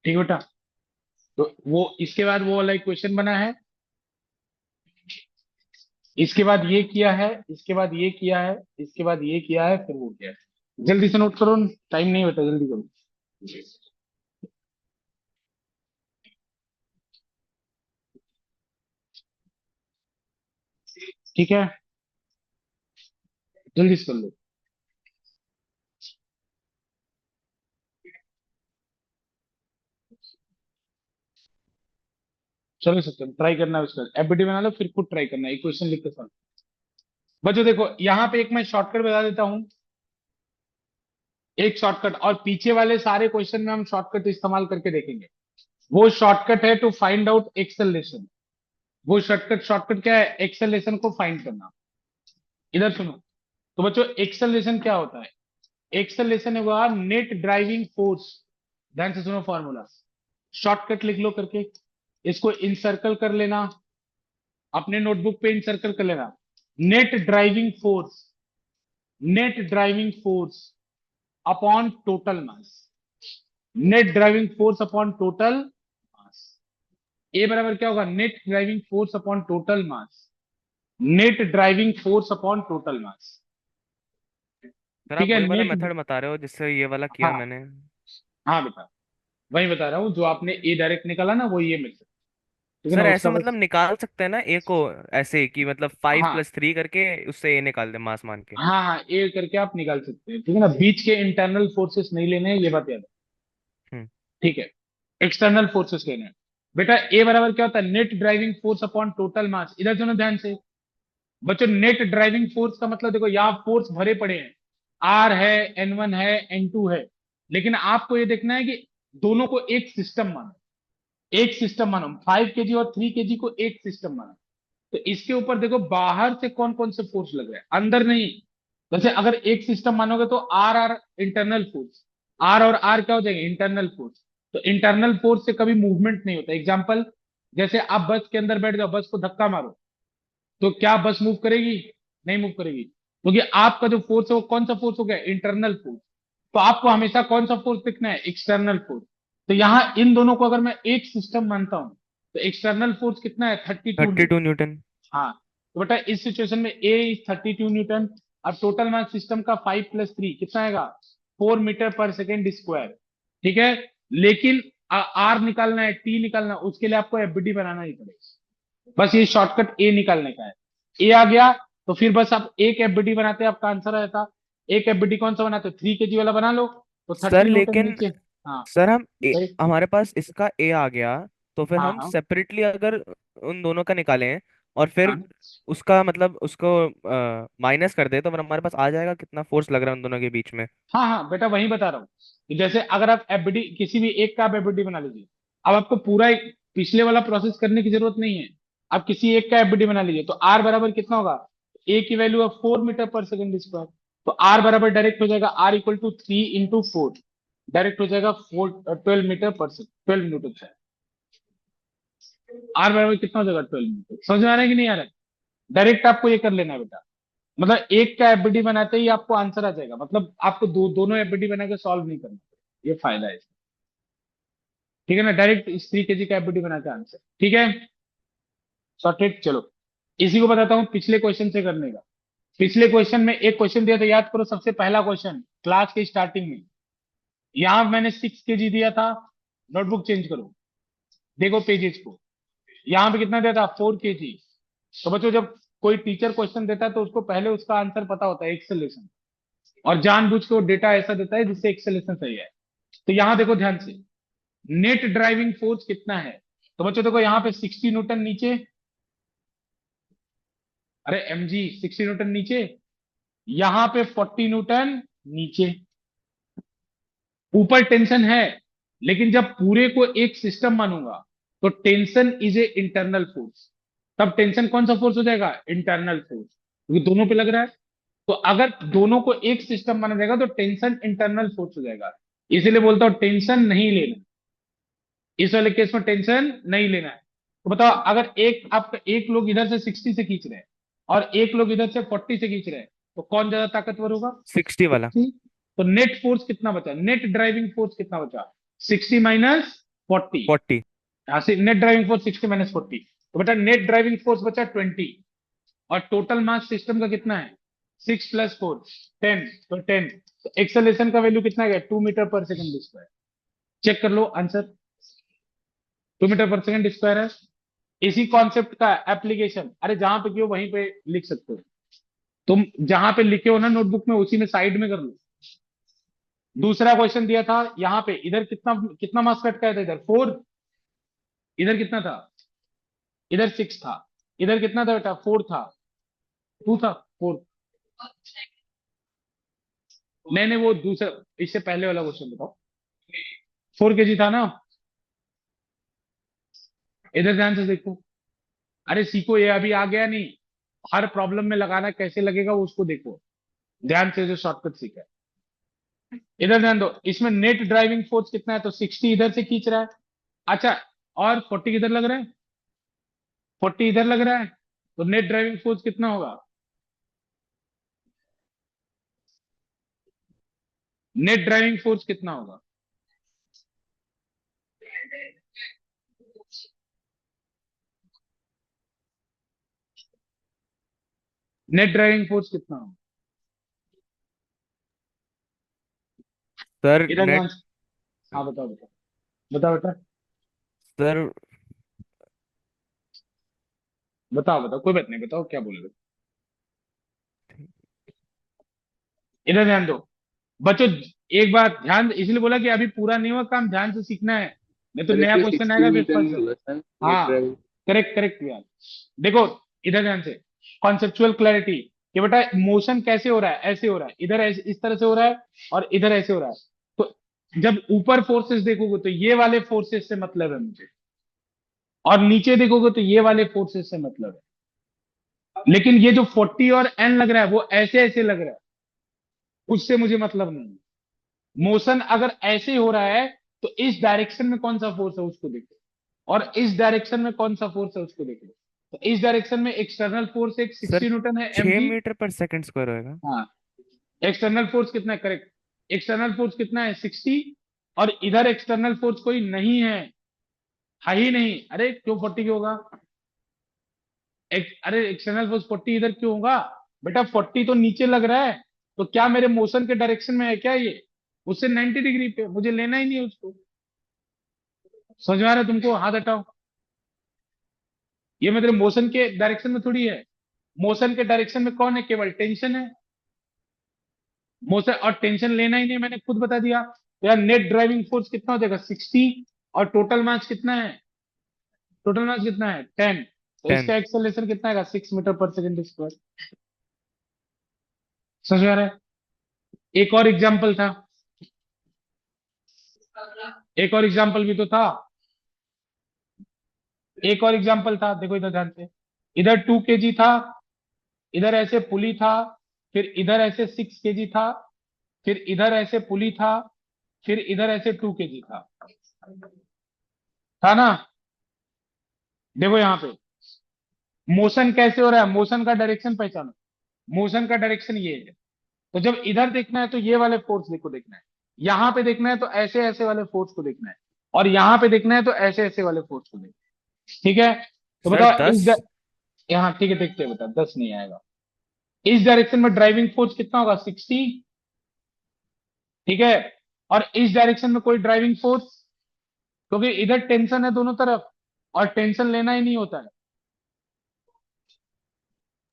ठीक है बेटा, तो वो इसके बाद वो वाला इक्वेशन बना है, इसके बाद ये किया है, इसके बाद ये किया है, इसके बाद ये किया है, फिर वो किया है। जल्दी से नोट करो, टाइम नहीं होता, जल्दी करो। ठीक है, जल्दी से कर लो। चलो सकते ट्राई करना है, उसका एफबीडी बना लो, फिर खुद ट्राई करना है इक्वेशन लिख के साथ। बच्चों देखो यहाँ पे एक मैं शॉर्टकट बता देता हूँ, एक शॉर्टकट, और पीछे वाले सारे क्वेश्चन में हम शॉर्टकट इस्तेमाल करके देखेंगे। वो शॉर्टकट है टू फाइंड आउट एक्सेलरेशन। वो शॉर्टकट शॉर्टकट क्या है, एक्सेलरेशन को फाइंड करना। इधर सुनो, तो बच्चों एक्सेलरेशन क्या होता है, एक्सेलरेशन होगा नेट ड्राइविंग फोर्स। ध्यान से सुनो फॉर्मूला, शॉर्टकट लिख लो करके, इसको इनसर्कल कर लेना, अपने नोटबुक पे इनसर्कल कर लेना। Net driving force, net driving force upon total mass, net driving force upon total mass. A बराबर क्या होगा net driving force upon total mass, net driving force upon total mass. Sir ठीक आप है, वही वाला नेट, मेथड बता रहे हो जिससे ये वाला किया हाँ मैंने। हाँ बेटा, वही बता रहा हूँ, जो आपने ए डायरेक्ट निकाला ना वो ये मिल सकता है। ठीक है ना, सर ऐसा उसका मतलब बस। निकाल सकते हैं ना ए को, ऐसे कि मतलब 5 + 3 हाँ करके उससे ए निकाल दे मास मान के। हाँ हाँ, ए करके आप निकाल सकते हैं, ठीक है ना, बीच के इंटरनल फोर्सेस नहीं लेने हैं, ये बात याद है। हम्म। ठीक है, एक्सटर्नल फोर्सेस लेने हैं। बेटा ए बराबर क्या होता है, net driving force upon total मास। इधर सुनो ध्यान से बच्चों, नेट ड्राइविंग फोर्स का मतलब देखो यहाँ फोर्स भरे पड़े हैं, आर है, N1 है, N2 है, लेकिन आपको ये देखना है कि दोनों को एक सिस्टम मानो, एक सिस्टम मानो, 5 kg और 3 kg को एक सिस्टम मानो। तो इसके ऊपर देखो बाहर से कौन कौन से फोर्स लग रहे हैं, अंदर नहीं। जैसे अगर एक सिस्टम मानोगे तो R R internal force, R और आर क्या हो जाएंगे, इंटरनल फोर्स। तो इंटरनल फोर्स से कभी मूवमेंट नहीं होता। एग्जाम्पल, जैसे आप बस के अंदर बैठ जाओ, बस को धक्का मारो, तो क्या बस मूव करेगी, नहीं मूव करेगी, क्योंकि आपका जो फोर्स है वो कौन सा फोर्स हो गया, इंटरनल फोर्स। तो आपको हमेशा कौन सा फोर्स दिखना है, एक्सटर्नल फोर्स। तो यहाँ इन दोनों को अगर मैं एक सिस्टम मानता हूं, तो एक्सटर्नल फोर्स कितना है, 32 32 न्यूटन। न्यूटन। हाँ, तो बेटा इस सिचुएशन में ए 32 न्यूटन, और टोटल मास सिस्टम का 5 + 3 कितना आएगा, 4 मीटर पर सेकेंड स्क्वायर। ठीक है, लेकिन आर निकालना है, टी निकालना है, उसके लिए आपको एफबीडी बनाना ही पड़ेगा। बस ये शॉर्टकट ए निकालने का है। ए आ गया, तो फिर बस आप एक एफबीडी बनाते हैं, आपका आंसर रहता। एक एफबीडी कौन सा बनाते हो, 3 kg वाला बना लो, तो सर 30 न्यूटन लेकिन नीचे। हाँ सर सही। हमारे पास इसका ए आ गया, तो फिर हाँ हम हाँ सेपरेटली अगर उन दोनों का निकालें और फिर हाँ उसका मतलब उसको माइनस कर दे, तो फिर हमारे पास आ जाएगा कितना फोर्स लग रहा है उन दोनों के बीच में। हाँ हाँ बेटा वही बता रहा हूँ कि जैसे अगर आप एफबीडी किसी भी एक का आप एफबीडी बना लीजिए, अब आपको पूरा पिछले वाला प्रोसेस करने की जरूरत नहीं है। आप किसी एक का एफबीडी बना लीजिए, तो आर बराबर कितना होगा, ए की वैल्यू है 4 मीटर पर सेकेंड स्क्वायर। तो आर बराबर डायरेक्ट हो जाएगा आर इक्वल टू 3 × 4, डायरेक्ट हो जाएगा 12 मीटर पर 12 न्यूटन। आर बराबर कितना हो जाएगा, 12 मीटर। समझ में आ रहा है कि नहीं आ रहा है, डायरेक्ट आपको ये कर लेना है बेटा। मतलब एक का एफबीडी बनाते ही आपको आंसर आ जाएगा, मतलब आपको दोनों एफबीडी बना के सॉल्व नहीं करना, ये फायदा है इसका। ठीक है ना, डायरेक्ट इस 3 kg का एफबीडी बना के आंसर। ठीक है, सॉर्टेड। चलो इसी को बताता हूँ पिछले क्वेश्चन से करने का। पिछले क्वेश्चन में एक क्वेश्चन दिया था, याद करो, सबसे पहला क्वेश्चन क्लास के स्टार्टिंग में। यहां मैंने 6 kg दिया था, नोटबुक चेंज करो, देखो पेजेस को। यहाँ पे कितना दिया था, 4 kg। तो बच्चों जब कोई टीचर क्वेश्चन देता है तो उसको पहले उसका आंसर पता होता है, एक्सेलेशन, और जानबूझ के वो डेटा ऐसा देता है जिससे एक्सेलेशन सही है। तो यहाँ देखो ध्यान से, नेट ड्राइविंग फोर्स कितना है। तो बच्चों देखो यहाँ पे 60 न्यूटन नीचे, अरे mg 60 न्यूटन नीचे, यहाँ पे 40 न्यूटन नीचे। ऊपर टेंशन है, लेकिन जब पूरे को एक सिस्टम मानूंगा तो tension is a internal force. तब टेंशन कौन सा फोर्स हो जाएगा, इंटरनल फोर्स, क्योंकि दोनों पे लग रहा है। तो अगर दोनों को एक सिस्टम माना जाएगा तो टेंशन इंटरनल फोर्स हो जाएगा। इसीलिए बोलता हूं टेंशन नहीं लेना, इस वाले केस में टेंशन नहीं लेना है। तो बताओ, अगर एक आपका एक लोग इधर से 60 से खींच रहे हैं और एक लोग इधर से 40 से खींच रहे हैं, तो कौन ज्यादा ताकतवर होगा, 60 वाला। 60। तो नेट फोर्स कितना बचा, नेट ड्राइविंग फोर्स कितना बचा, 60 - 40। 40। यहाँ से नेट ड्राइविंग फोर्स 60 - 40, तो बेटा नेट ड्राइविंग फोर्स बचा 20। और टोटल मास सिस्टम का कितना है, 6 + 4 10, तो 10। तो एक्सेलेरेशन का वैल्यू कितना है, 2 मीटर पर सेकेंड स्क्वायर। चेक कर लो आंसर, 2 मीटर पर सेकेंड स्क्वायर है। इसी कॉन्सेप्ट का एप्लीकेशन, अरे जहां पे किया वहीं पे लिख सकते हो तुम, जहां पे लिखे हो ना नोटबुक में उसी में साइड में कर लो। दूसरा क्वेश्चन दिया था यहाँ पे, इधर कितना कितना मास कट का था, इधर 4, इधर कितना था, इधर 6 था, इधर कितना था बेटा, 4 था, 2 था, 4। नहीं नहीं, वो दूसरा, इससे पहले वाला क्वेश्चन बताओ, 4 kg था ना। इधर ध्यान से देखो, अरे सीखो, ये अभी आ गया नहीं, हर प्रॉब्लम में लगाना कैसे लगेगा वो उसको देखो ध्यान से, जो शॉर्टकट सीखा है। इधर ध्यान दो, इसमें नेट ड्राइविंग फोर्स कितना है, तो 60 इधर से खींच रहा है, अच्छा, और 40 किधर लग रहा है, 40 इधर लग रहा है, तो नेट ड्राइविंग फोर्स कितना होगा, नेट ड्राइविंग फोर्स कितना होगा, नेट ड्राइविंग फोर्स कितना होगा, सर इधर ध्यान नेट। से। हाँ बताओ बताओ, बताओ बेटा, सर बताओ बताओ, कोई बात नहीं, बताओ क्या बोले। इधर ध्यान दो बच्चों, एक बात ध्यान, इसलिए बोला कि अभी पूरा नहीं हुआ काम, ध्यान से सीखना है, नहीं तो सर नया इसमें क्वेश्चन 60 आएगा फिर मीटर फंस नहीं जाओ। होगा सर नेट हाँ, ड्राइविंग। करेक्ट करेक्ट यार। देखो इधर ध्यान से, कॉन्सेप्चुअल क्लैरिटी, कि बेटा मोशन कैसे हो रहा है, ऐसे हो रहा है, इधर इस तरह से हो रहा है, और इधर ऐसे हो रहा है। तो जब ऊपर फोर्सेस देखोगे तो ये वाले फोर्सेस से मतलब है मुझे, और नीचे देखोगे तो ये वाले फोर्सेस से मतलब है। लेकिन ये जो 40 और एन लग रहा है वो ऐसे ऐसे लग रहा है, उससे मुझे मतलब नहीं है। मोशन अगर ऐसे हो रहा है तो इस डायरेक्शन में कौन सा फोर्स है उसको देखो, और इस डायरेक्शन में कौन सा फोर्स है उसको देखो। तो इस डायरेक्शन में एक्सटर्नल फोर्स एक सर 60 न्यूटन है, 6 mg। मीटर पर सेकंड स्क्वायर होएगा। हाँ, एक्सटर्नल फोर्स कितना है, करेक्ट, एक्सटर्नल फोर्स कितना है 60, और इधर एक्सटर्नल फोर्स कोई नहीं है ही नहीं। अरे क्यों 40 क्यों होगा, अरे एक्सटर्नल फोर्स 40 इधर क्यों होगा, बेटा 40 तो नीचे लग रहा है, तो क्या मेरे मोशन के डायरेक्शन में है क्या ये, उससे 90 डिग्री पे, मुझे लेना ही नहीं है उसको। समझ में आ रहा है तुमको, हाथ हटाओ, ये मेरे मोशन के डायरेक्शन में थोड़ी है। मोशन के डायरेक्शन में कौन है, केवल टेंशन है। मोशन और टेंशन लेना ही नहीं, मैंने खुद बता दिया। तो यार नेट ड्राइविंग फोर्स कितना हो जाएगा 60, और टोटल मास कितना है, टोटल मास कितना है 10, तो 10। इसका एक्सेलरेशन कितना आएगा 6 मीटर पर सेकंड स्क्वायर। समझ में आ रहा है। एक और एग्जाम्पल था, एक और एग्जाम्पल भी तो था, एक और एग्जाम्पल था, देखो इधर ध्यान से, इधर 2 kg था, इधर ऐसे पुली था, फिर इधर ऐसे 6 kg था, फिर इधर ऐसे पुली था, फिर इधर ऐसे 2 kg था ना। देखो यहाँ पे मोशन कैसे हो रहा है, मोशन का डायरेक्शन पहचानो, मोशन का डायरेक्शन ये है। तो जब इधर देखना है तो ये वाले फोर्स देखो देखना है, यहाँ पे देखना है तो ऐसे ऐसे वाले फोर्स को देखना है, और यहाँ पे देखना है तो ऐसे ऐसे वाले फोर्स को देखना है। ठीक है, तो सर बताओ 10। यहाँ ठीक है, देखते हैं, बता 10 नहीं आएगा। इस डायरेक्शन में ड्राइविंग फोर्स कितना होगा 60, ठीक है, और इस डायरेक्शन में कोई ड्राइविंग फोर्स, क्योंकि इधर टेंशन है दोनों तरफ, और टेंशन लेना ही नहीं होता है,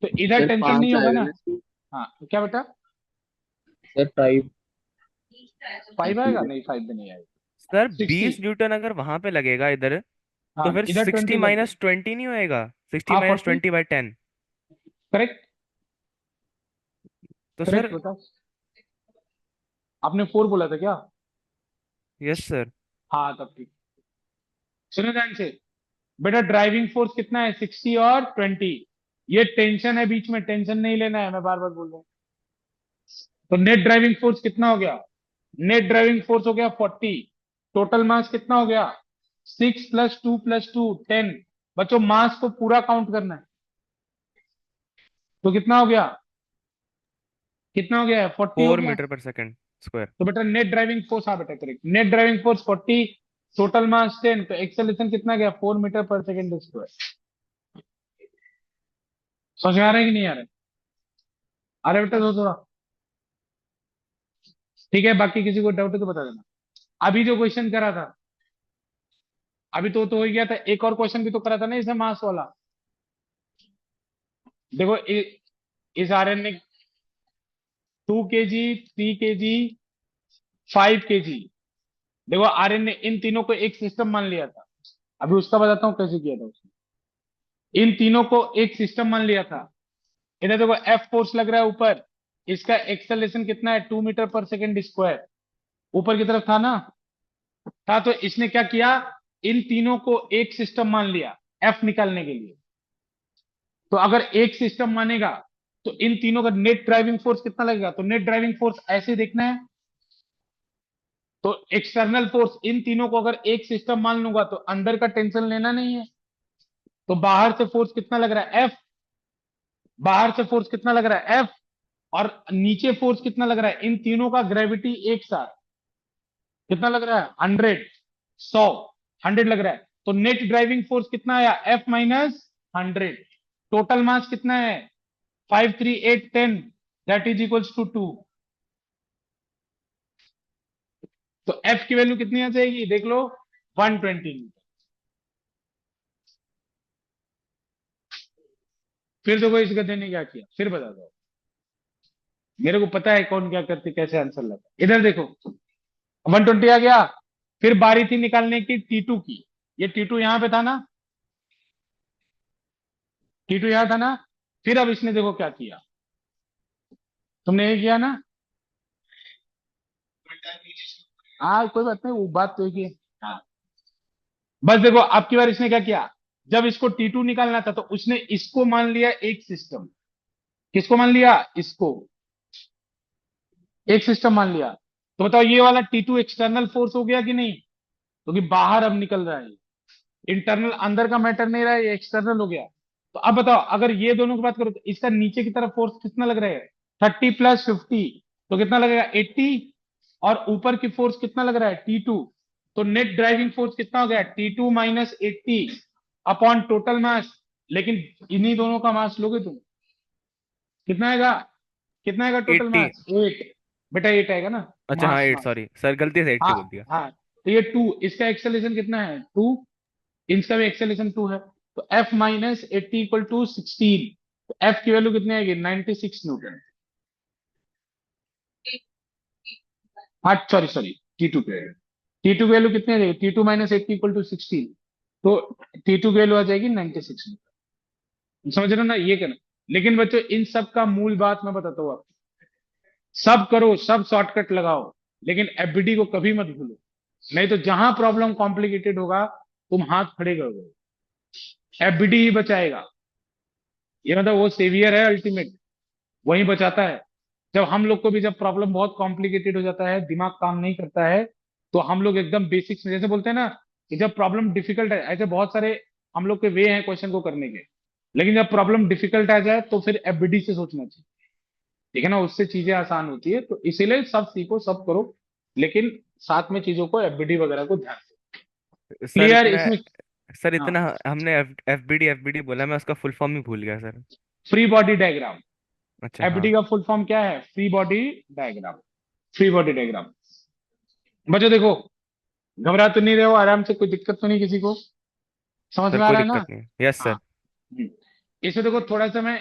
तो इधर सर टेंशन नहीं 5 होगा आएगा ना। ना इसमें। हाँ, तो क्या बेटा, सर 5 5 आएगा, मीटर। नहीं 5 भी नहीं आएगा, सर 60। 20 न्यूटन अगर वहां पे लगेगा इधर, तो हाँ, फिर इधर 60 20 लग गया। माइनस 20 नहीं होएगा, 60 हाँ माइनस 40, 20/10। करेक्ट, तो करेक्ट सर। बताओ, आपने 4 बोला था क्या। Yes sir. हाँ तब ठीक। सुनो ध्यान से, बेटा ड्राइविंग फोर्स कितना है 60 और 20, ये टेंशन है बीच में, टेंशन नहीं लेना है, मैं बार बार बोल रहा हूँ। तो नेट ड्राइविंग फोर्स कितना हो गया, नेट ड्राइविंग फोर्स हो गया 40, टोटल मास कितना हो गया 6 + 2 + 2 10। बच्चों मास को पूरा काउंट करना है, तो कितना हो गया, कितना हो गया 40 हो 4 गया। मीटर पर सेकंड स्क्वायर। तो बेटा नेट ड्राइविंग फोर्स, हाँ बेटा correct, net driving force 40, total mass 10, तो एक्सेलरेशन कितना गया 4 मीटर पर सेकंड स्क्वायर। समझ में आ रहा है कि नहीं आ रहा है, आ रहा है बेटा तो थोड़ा, ठीक है, बाकी किसी को डाउट है तो बता देना। अभी जो क्वेश्चन करा था, अभी तो हो ही गया था, एक और क्वेश्चन भी तो करा था ना इसमें मास वाला। देखो इस आर्यन ने 2 kg, 3 kg, 5 kg, देखो आर्यन ने इन तीनों को एक सिस्टम मान लिया था। अभी उसका बताता हूँ कैसे किया था उसने, इन तीनों को एक सिस्टम मान लिया था। इधर देखो एफ फोर्स लग रहा है ऊपर, इसका एक्सेलरेशन कितना है 2 मीटर पर सेकंड स्क्वायर, ऊपर की तरफ था ना, था, तो इसने क्या किया, इन तीनों को एक सिस्टम मान लिया एफ निकालने के लिए। तो अगर एक सिस्टम मानेगा तो इन तीनों का नेट ड्राइविंग फोर्स कितना लगेगा, तो नेट ड्राइविंग फोर्स ऐसे देखना है। तो एक्सटर्नल फोर्स इन तीनों को अगर एक सिस्टम मान लूंगा तो अंदर का टेंशन लेना नहीं है, तो बाहर से फोर्स कितना लग रहा है एफ, बाहर से फोर्स कितना लग रहा है एफ, और नीचे फोर्स कितना लग रहा है, इन तीनों का ग्रेविटी एक साथ कितना लग रहा है 100, 100, 100 लग रहा है। तो नेट ड्राइविंग फोर्स कितना आया एफ माइनस 100, टोटल मास कितना है 5 3 8 10, दैट इज इक्वल्स टू 2। तो एफ की वैल्यू कितनी आ जाएगी देख लो 120। फिर देखो इस गधे ने क्या किया, फिर बता दो, मेरे को पता है कौन क्या करते, कैसे आंसर लगा। इधर देखो 120 आ गया। फिर बारी थी निकालने की T2 की। ये T2 यहाँ पे था ना, T2 यहाँ था ना। फिर अब इसने देखो क्या किया, तुमने ये किया ना। हाँ कोई बात नहीं, वो बात तो एक ही है। हाँ बस देखो अब की बार इसने क्या किया, जब इसको T2 निकालना था तो उसने इसको मान लिया एक सिस्टम। किसको मान लिया, इसको एक सिस्टम मान लिया। तो बताओ ये वाला T2 एक्सटर्नल फोर्स हो गया कि नहीं, क्योंकि बाहर अब निकल रहा है। इंटरनल अंदर का मैटर नहीं रहा है, ये एक्सटर्नल हो गया। तो अब बताओ अगर ये दोनों की बात करो तो इसका नीचे की तरफ फोर्स कितना लग रहा है, 30 + 50, तो कितना लगेगा 80। और ऊपर की फोर्स कितना लग रहा है T2। तो नेट ड्राइविंग फोर्स कितना हो गया, T2 - 80 अपॉन टोटल मास। लेकिन इन्हीं दोनों का मास लोगे तुम, कितना आएगा, कितना आएगा टोटल 80। मास, 8। बेटा 8 आएगा ना, अच्छा हाँ मास 8, मास। सॉरी सर गलती से 80 हाँ बोल दिया। हाँ। तो ये 2, इसका एक्सेलरेशन कितना है 2, इसका भी एक्सेलरेशन 2 है। तो F - 80 = 16। तो F की वैल्यू कितनी आएगी, 96 न्यूटन। हाँ सॉरी सॉरी, T2 की वैल्यू, T2 की वैल्यू कितनी आ जाएगी, T2 - 80 = 16। तो T2 की वैल्यू आ जाएगी 96 न्यूटन। समझ रहे हो ना, ये करना। लेकिन बच्चों इन सब का मूल बात मैं बताता हूँ आपको, सब करो, सब शॉर्टकट लगाओ, लेकिन एफबीडी को कभी मत भूलो। नहीं तो जहां प्रॉब्लम कॉम्प्लिकेटेड होगा तुम हाथ खड़े कर दो, एफबीडी ही बचाएगा। ये मतलब वो सेवियर है अल्टीमेट, वही बचाता है। जब हम लोग को भी जब प्रॉब्लम बहुत कॉम्प्लिकेटेड हो जाता है, दिमाग काम नहीं करता है, तो हम लोग एकदम बेसिक्स में, जैसे बोलते हैं ना कि जब प्रॉब्लम डिफिकल्ट है, ऐसे बहुत सारे हम लोग के वे हैं क्वेश्चन को करने के। लेकिन जब प्रॉब्लम डिफिकल्ट आ जाए तो फिर एफबीडी से सोचना चाहिए, ठीक है ना, उससे चीजें आसान होती है। तो इसीलिए सब सीखो, सब करो, लेकिन साथ में चीजों को एफबीडी वगैरह को ध्यान दो। सर क्लियर इतना इसमें। सर हाँ, इतना हमने एफबीडी एफबीडी बोला, मैं उसका फुल फॉर्म ही भूल गया सर। Free body diagram. अच्छा एफबीडी हाँ। का फुल फॉर्म क्या है, free body diagram. Free body diagram. बच्चों देखो, घबरा तो नहीं रहे हो, आराम से, कोई दिक्कत तो नहीं किसी को, समझ सर में आ कोई रहा है ना। दिक्कत नहीं, यस हाँ। सर। इसमें देखो थोड़ा सा मैं,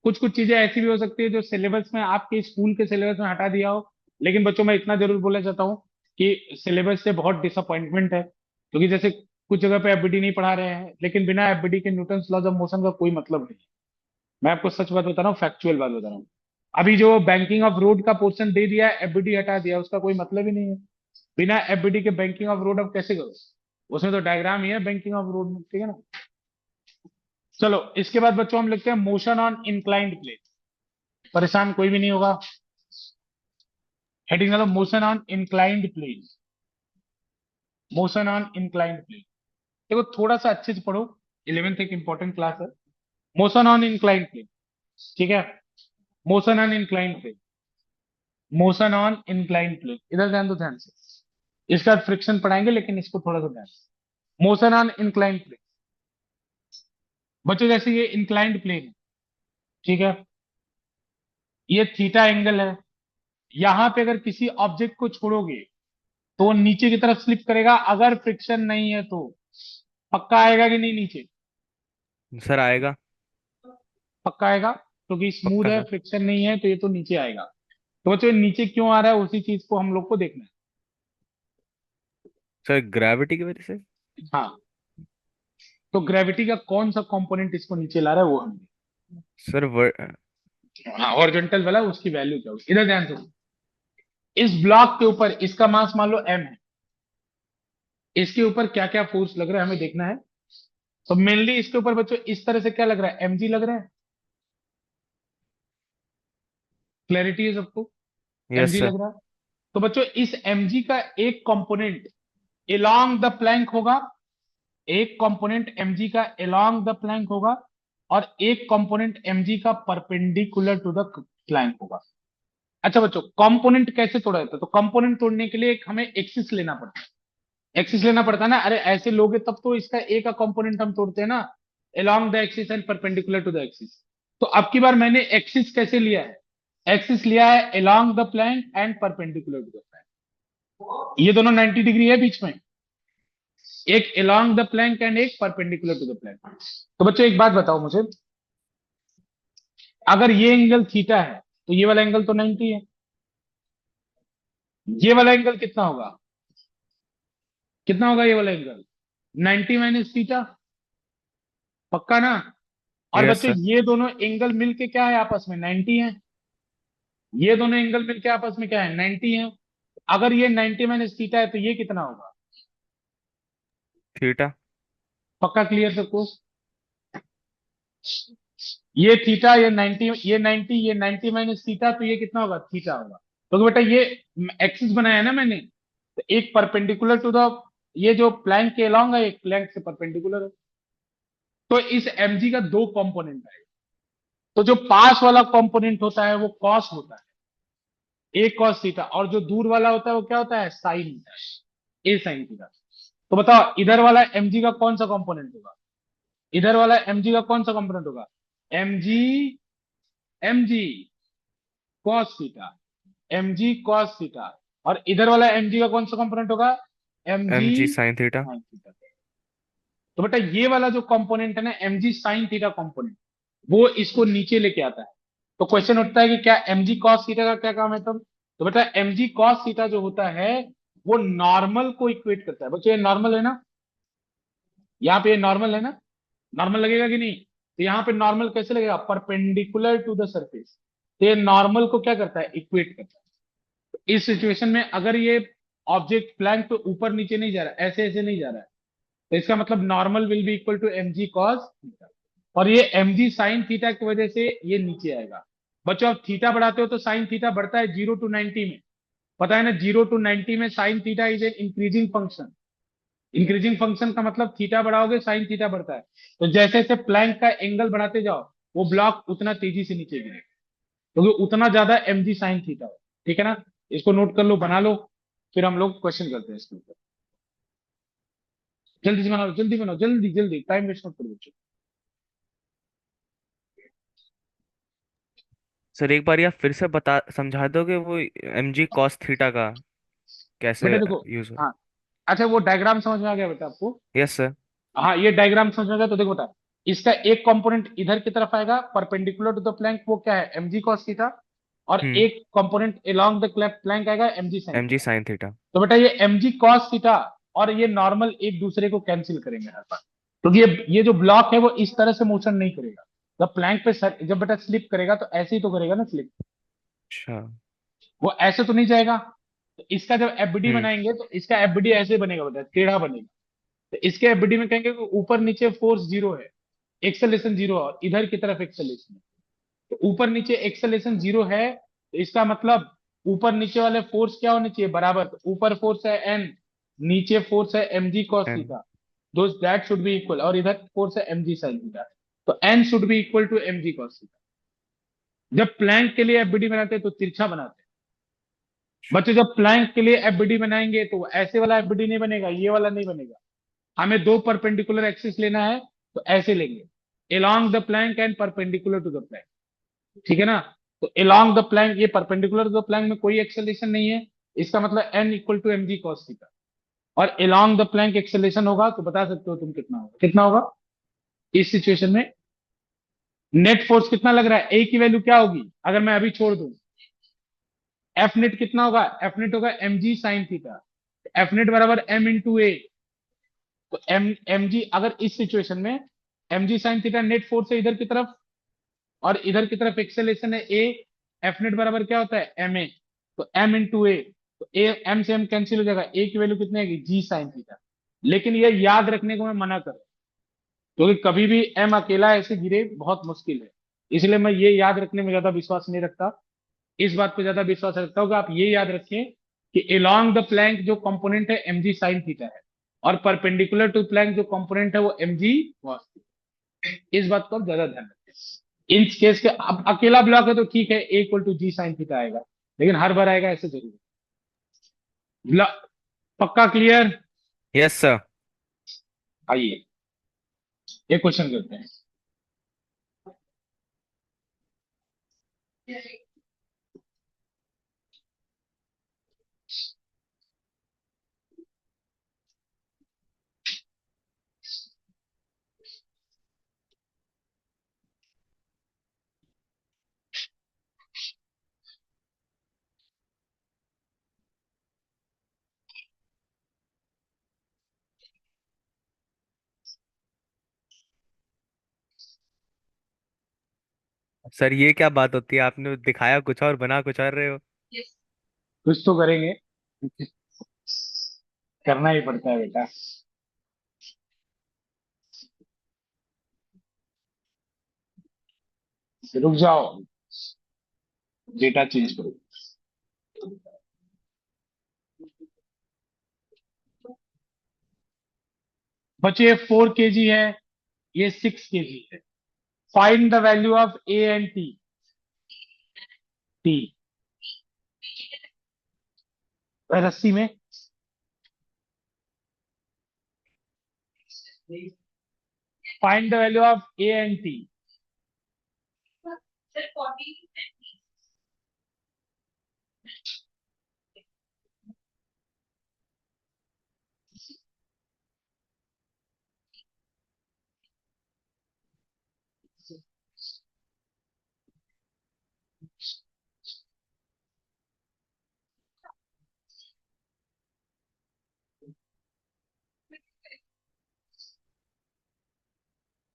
कुछ कुछ चीजें ऐसी भी हो सकती है जो सिलेबस में, आपके स्कूल के सिलेबस में हटा दिया हो। लेकिन बच्चों मैं इतना जरूर बोलना चाहता हूँ कि सिलेबस से बहुत डिसअपॉइंटमेंट है, क्योंकि जैसे कुछ जगह पे एफबीडी नहीं पढ़ा रहे हैं, लेकिन बिना एफबीडी के न्यूटन्स लॉज ऑफ मोशन का कोई मतलब नहीं है। मैं आपको सच बात बता रहा हूँ, फैक्चुअल बात बता रहा हूँ। अभी जो बैंकिंग ऑफ रोड का पोर्शन दे दिया है, एफबीडी हटा दिया, उसका कोई मतलब ही नहीं है। बिना एफबीडी के बैंकिंग ऑफ रोड अब कैसे करो, उसमें तो डायग्राम ही है बैंकिंग ऑफ रोड में, ठीक है ना। चलो इसके बाद बच्चों हम लिखते हैं मोशन ऑन इंक्लाइंड प्लेन। परेशान कोई भी नहीं होगा। हेडिंग डालो motion on inclined plane. Motion on inclined plane. देखो थोड़ा सा अच्छे से पढ़ो, 11th एक इंपॉर्टेंट क्लास है। मोशन ऑन इंक्लाइंड प्लेन, ठीक है। Motion on inclined plane, motion on inclined plane, इधर ध्यान दो ध्यान से। इसका फ्रिक्शन पढ़ाएंगे, लेकिन इसको थोड़ा सा ध्यान से। मोशन ऑन इंक्लाइंड प्लेन, बच्चों जैसे ये इंक्लाइंड प्लेन है, ठीक है, ये थीटा एंगल है। यहां पे अगर किसी ऑब्जेक्ट को छोड़ोगे तो वो नीचे की तरफ स्लिप करेगा, अगर फ्रिक्शन नहीं है तो। पक्का आएगा कि नहीं नीचे, सर आएगा। पक्का आएगा, क्योंकि स्मूथ पक्का है, सर। फ्रिक्शन नहीं है, तो ये तो नीचे आएगा। तो बच्चों ये नीचे क्यों आ रहा है, उसी चीज को हम लोग को देखना सर ग्रेविटी की वजह से। है। हाँ, तो ग्रेविटी का कौन सा कंपोनेंट इसको नीचे ला रहा है वो हम सर हाँ, हॉरिजॉन्टल वाला, उसकी वैल्यू क्या होगी, इधर ध्यान से। इस ब्लॉक के ऊपर इसका मास मान लो m है, इसके ऊपर क्या क्या फोर्स लग रहा है हमें देखना है। तो मेनली इसके ऊपर बच्चों इस तरह से क्या लग रहा है, mg लग रहा है। क्लैरिटी है सबको, यस mg सर। लग रहा है। तो बच्चों इस mg का एक कंपोनेंट along द प्लैंक होगा, एक कंपोनेंट mg का along द प्लैंक होगा, और एक कंपोनेंट mg का परपेंडिकुलर टू द प्लैंक होगा। अच्छा बच्चों कंपोनेंट कैसे तोड़ा जाता है, तो कंपोनेंट तोड़ने के लिए एक हमें एक्सिस लेना पड़ता है। एक्सिस लेना पड़ता है ना, अरे ऐसे लोगे तब तो इसका ए का कंपोनेंट हम तोड़ते हैं ना, along the axis and perpendicular to the axis. तो अब की बार मैंने एक्सिस कैसे लिया है, एक्सिस लिया है along the plank and perpendicular to the plank. ये दोनों 90 डिग्री है बीच में, एक along द प्लैंक एंड एक परपेंडिकुलर टू द प्लैंक। तो बच्चों एक बात बताओ मुझे, अगर ये एंगल थीटा है तो ये वाला एंगल तो 90 है। ये वाला एंगल कितना होगा? कितना होगा ये वाला एंगल? 90 minus theta. पक्का ना? और यस बच्चों सर। ये दोनों एंगल मिलके क्या है आपस में? 90 है। ये दोनों एंगल मिलके आपस में क्या है? 90 है। अगर ये 90 माइनस थीटा है तो ये कितना होगा? थीटा। पक्का क्लियर सबको? ये थीटा, ये 90, ये 90, ये 90 माइनस थीटा, तो ये कितना होगा? थीटा होगा। तो बेटा ये एक्सिस बनाया है ना मैंने, तो एक परपेंडिकुलर टू द, ये जो प्लैंक के अलॉन्ग है, एक प्लैंक से परपेंडिकुलर है। तो इस mg का दो कंपोनेंट आएगा। तो जो पास वाला कंपोनेंट होता है वो कॉस होता है, ए कॉस थीटा, और जो दूर वाला होता है वो क्या होता है? साइन होता है, ए साइन थीटा। तो बताओ इधर वाला mg का कौन सा कंपोनेंट होगा? इधर वाला mg का कौन सा कंपोनेंट होगा? mg, mg cos theta, mg cos theta. और इधर वाला mg का कौन सा कंपोनेंट होगा? mg M G sine theta. sin theta. तो बेटा ये वाला जो कंपोनेंट है ना, mg sin थीटा कंपोनेंट, वो इसको नीचे लेके आता है। तो क्वेश्चन उठता है कि क्या mg cos थीटा का क्या काम है तब? तो बेटा mg cos थीटा जो होता है वो नॉर्मल को इक्वेट करता है। बच्चों ये नॉर्मल है ना? यहाँ पे ये नॉर्मल है ना? नॉर्मल लगेगा कि नहीं? तो यहाँ पे नॉर्मल कैसे लगेगा? Perpendicular to the surface. तो ये नॉर्मल को क्या करता है? इक्वेट करता है। इस सिचुएशन में अगर ये ऑब्जेक्ट प्लैंक पे ऊपर नीचे नहीं जा रहा है, ऐसे ऐसे नहीं जा रहा है, तो इसका मतलब normal will be equal to mg cos theta. और ये mg sin थीटा की वजह से ये नीचे आएगा। बच्चों आप थीटा बढ़ाते हो तो sin थीटा बढ़ता है 0 to 90 में। पता है ना, 0 to 90 में sin theta is a increasing function. Increasing function का मतलब थीटा बढ़ाओगे साइन थीटा बढ़ता है। तो जैसे जैसे प्लैंक का एंगल बढ़ाते जाओ, वो ब्लॉक उतना तेजी से नीचे गिरेगा, क्योंकि उतना ज्यादा mg साइन थीटा हो। ठीक है ना? इसको नोट कर लो, बना लो, फिर हम लोग क्वेश्चन करते हैं इसके ऊपर। जल्दी से बनाओ, जल्दी बनाओ, जल्दी जल्दी, टाइम वेस्ट मत करो बच्चों। सर एक बार या फिर से बता समझा दोगे वो एम जी कॉस थीटा का कैसे बेटा देखो, यूज हो? हाँ, अच्छा वो डायग्राम समझ में आ गया बेटा आपको? Yes sir. हाँ ये डायग्राम समझ में आ गया तो देखो बेटा, इसका एक कंपोनेंट इधर की तरफ आएगा परपेंडिकुलर टू द प्लैंक, वो क्या है? mg cos theta. और हम्म। एक कंपोनेंट अलोंग द प्लैंक आएगा mg sin M G theta. Sine theta. तो बेटा ये mg cos थीटा और ये नॉर्मल एक दूसरे को कैंसिल करेंगे हर बार, क्योंकि ये जो ब्लॉक है वो इस तरह से मोशन नहीं करेगा। जब प्लैंक पे जब बेटा स्लिप करेगा तो ऐसे ही तो करेगा ना स्लिप, अच्छा। वो ऐसे तो नहीं जाएगा। तो इसका जब एफबीडी हम्म। बनाएंगे तो इसका एफबीडी ऐसे बनेगा बेटा, टेढ़ा बनेगा। तो इसके एफबीडी में कहेंगे कि ऊपर नीचे फोर्स जीरो है, एक्सेलेशन जीरो है, और इधर की तरफ एक्सेलेशन है। तो ऊपर नीचे एक्सेलेशन जीरो है, तो इसका मतलब ऊपर नीचे वाले फोर्स क्या होने चाहिए? बराबर। तो ऊपर फोर्स है एन, नीचे फोर्स है mg cos एन। थीटा, दो दैट शुड बी इक्वल, और इधर फोर्स है mg sin थीटा। तो n should be equal to mg cos theta. जब प्लैंक के लिए एफबीडी बनाते हैं तो तिरछा बनाते हैं। बच्चे जब प्लैंक के लिए एफबीडी बनाएंगे तो ऐसे वाला एफबीडी नहीं बनेगा, ये वाला नहीं बनेगा। हमें दो परपेंडिकुलर एक्सिस लेना है, तो ऐसे लेंगे, along the plank and perpendicular to the plank. ठीक है ना? तो along द प्लैंक, ये परपेंडिकुलर टू द प्लैंक में कोई एक्सेलेरेशन नहीं है, इसका मतलब n equal to mg cos theta. और along द प्लैंक एक्सेलेरेशन होगा तो बता सकते हो तुम कितना होगा? कितना होगा इस सिचुएशन में? नेट फोर्स कितना लग रहा है? ए की वैल्यू क्या होगी अगर मैं अभी छोड़ दूं? एफ नेट कितना होगा? एफ नेट होगा mg sin theta. F net बराबर m इंटू ए। तो mg अगर इस सिचुएशन में mg sin theta net force है इधर की तरफ, और इधर की तरफ एक्सेलेरेशन है ए, एफ नेट बराबर क्या होता है? M A. तो एम इंटू ए, तो ए एम से एम कैंसिल हो जाएगा, ए की वैल्यू कितनी आएगी? G sine theta. लेकिन ये याद रखने को मैं मना कर रहा हूं, क्योंकि कभी भी एम अकेला ऐसे गिरे बहुत मुश्किल है, इसलिए मैं ये याद रखने में ज्यादा विश्वास नहीं रखता। इस बात पे ज्यादा विश्वास रखता हूँ कि आप ये याद रखें कि along द प्लैंक जो कंपोनेंट है mg sin थीटा है, और परपेंडिकुलर टू प्लैंक जो कंपोनेंट है वो mg cos थीटा। इस बात को आप ज्यादा ध्यान रखें। इन केस के अब अकेला ब्लॉक है तो ठीक है, A equal to G sine theta आएगा, लेकिन हर बार आएगा ऐसे जरूर। पक्का क्लियर? Yes sir. आइए एक क्वेश्चन करते हैं। सर ये क्या बात होती है, आपने दिखाया कुछ और बना कुछ और रहे हो। कुछ तो करेंगे, करना ही पड़ता है बेटा। रुक जाओ, डेटा चेंज करो। बच्चे 4 kg है, ये 6 kg है। Find the value of A and T. T रस्सी में find the value of A and T.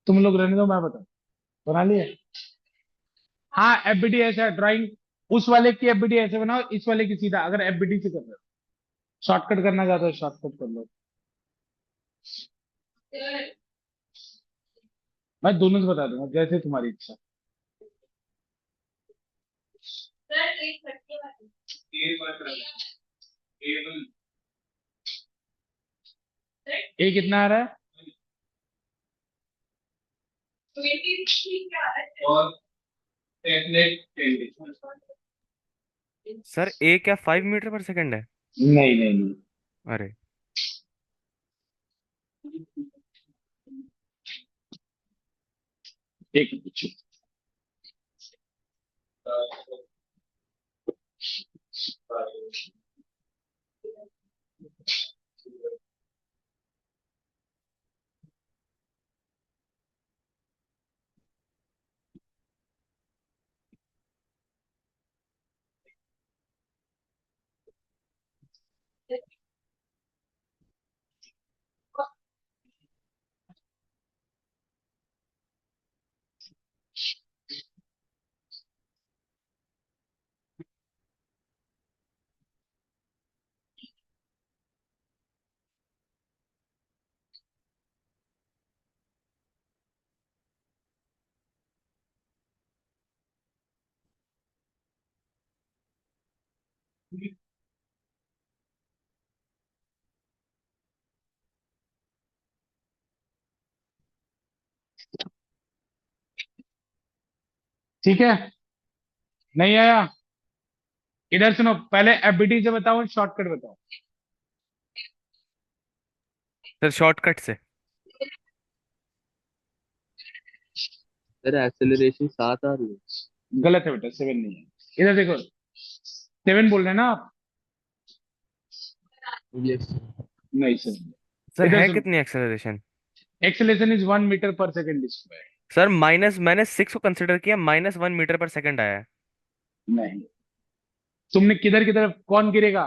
तुम लोग रहने दो, मैं बताऊं। बना लिए? हाँ, एफबीडी ऐसा ड्राइंग, उस वाले की एफबीडी ऐसे बनाओ, इस वाले की सीधा। अगर एफबीडी से कर रहे हो, शॉर्टकट करना चाहते हो शॉर्टकट कर लो। मैं दोनों से बता दूंगा, जैसे तुम्हारी इच्छा। ए कितना आ रहा है? और सर ए क्या 5 मीटर पर सेकंड है? नहीं नहीं नहीं, अरे एक पूछो। ठीक है, नहीं आया? इधर सुनो, पहले एफबीडी से बताओ, शॉर्टकट बताओ। सर शॉर्टकट से। सर एक्सेलरेशन 7 आ रही है। गलत है बेटा, 7 नहीं है। इधर देखो, 7 बोल रहे हैं ना आप? यस। नहीं, 7। सर इधर है सुनो, कितनी एक्सेलरेशन? एक्सेलेरेशन इज 1 मीटर पर सेकेंड स्क्वायर। सर मैंने 6 को कंसिडर किया, -1 मीटर पर सेकंड आया है। नहीं, तुमने किधर की तरफ, कौन गिरेगा?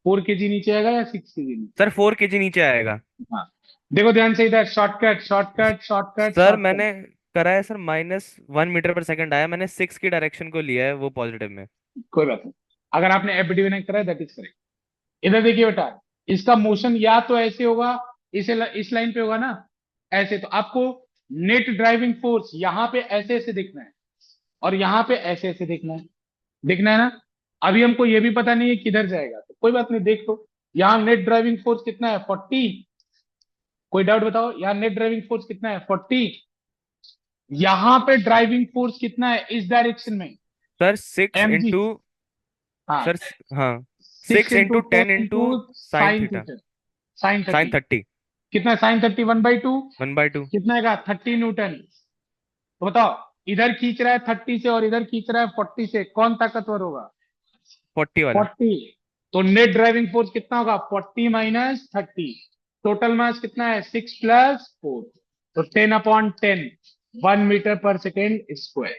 4 kg नीचे आएगा या 6 kg नीचे? सर 4 kg नीचे आएगा। हाँ, देखो ध्यान से, इधर shortcut shortcut shortcut sir shortcut. मैंने करा है सर, -1 मीटर पर सेकंड आया, मैंने 6 की डायरेक्शन को लिया है वो पॉजिटिव में। कोई बात नहीं, अगर आपने एफबीडी में करा है दैट इज करेक्ट। इधर देखिए बेटा, इसका मोशन या तो ऐसे होगा, इस लाइन पे होगा ना, ऐसे। तो आपको नेट ड्राइविंग फोर्स यहाँ पे ऐसे ऐसे देखना है, और यहाँ पे ऐसे ऐसे देखना है। देखना है ना? अभी हमको ये भी पता नहीं है किधर जाएगा, तो कोई बात नहीं, देख लो। यहाँ नेट ड्राइविंग फोर्स कितना है? 40। कोई डाउट बताओ, यहाँ नेट ड्राइविंग फोर्स कितना है? 40। यहाँ पे ड्राइविंग फोर्स कितना है इस डायरेक्शन में? Sir 6 mg। इंटू हाँ, सर हाँ, 6 6 into into 10 ten into into sine sine theta. Theta, sine sine 30। 30। कितना साइन 30? 1/2। 1/2। कितना है? 30 न्यूटन। तो बताओ, इधर खींच रहा है 30 से और इधर खींच रहा है 40 से, कौन ताकतवर होगा? 40 वाला। 40। तो नेट ड्राइविंग फोर्स कितना होगा? 40 - 30। टोटल मास कितना है? 6 + 4। तो 10/10, 1 मीटर पर सेकेंड स्क्वायर।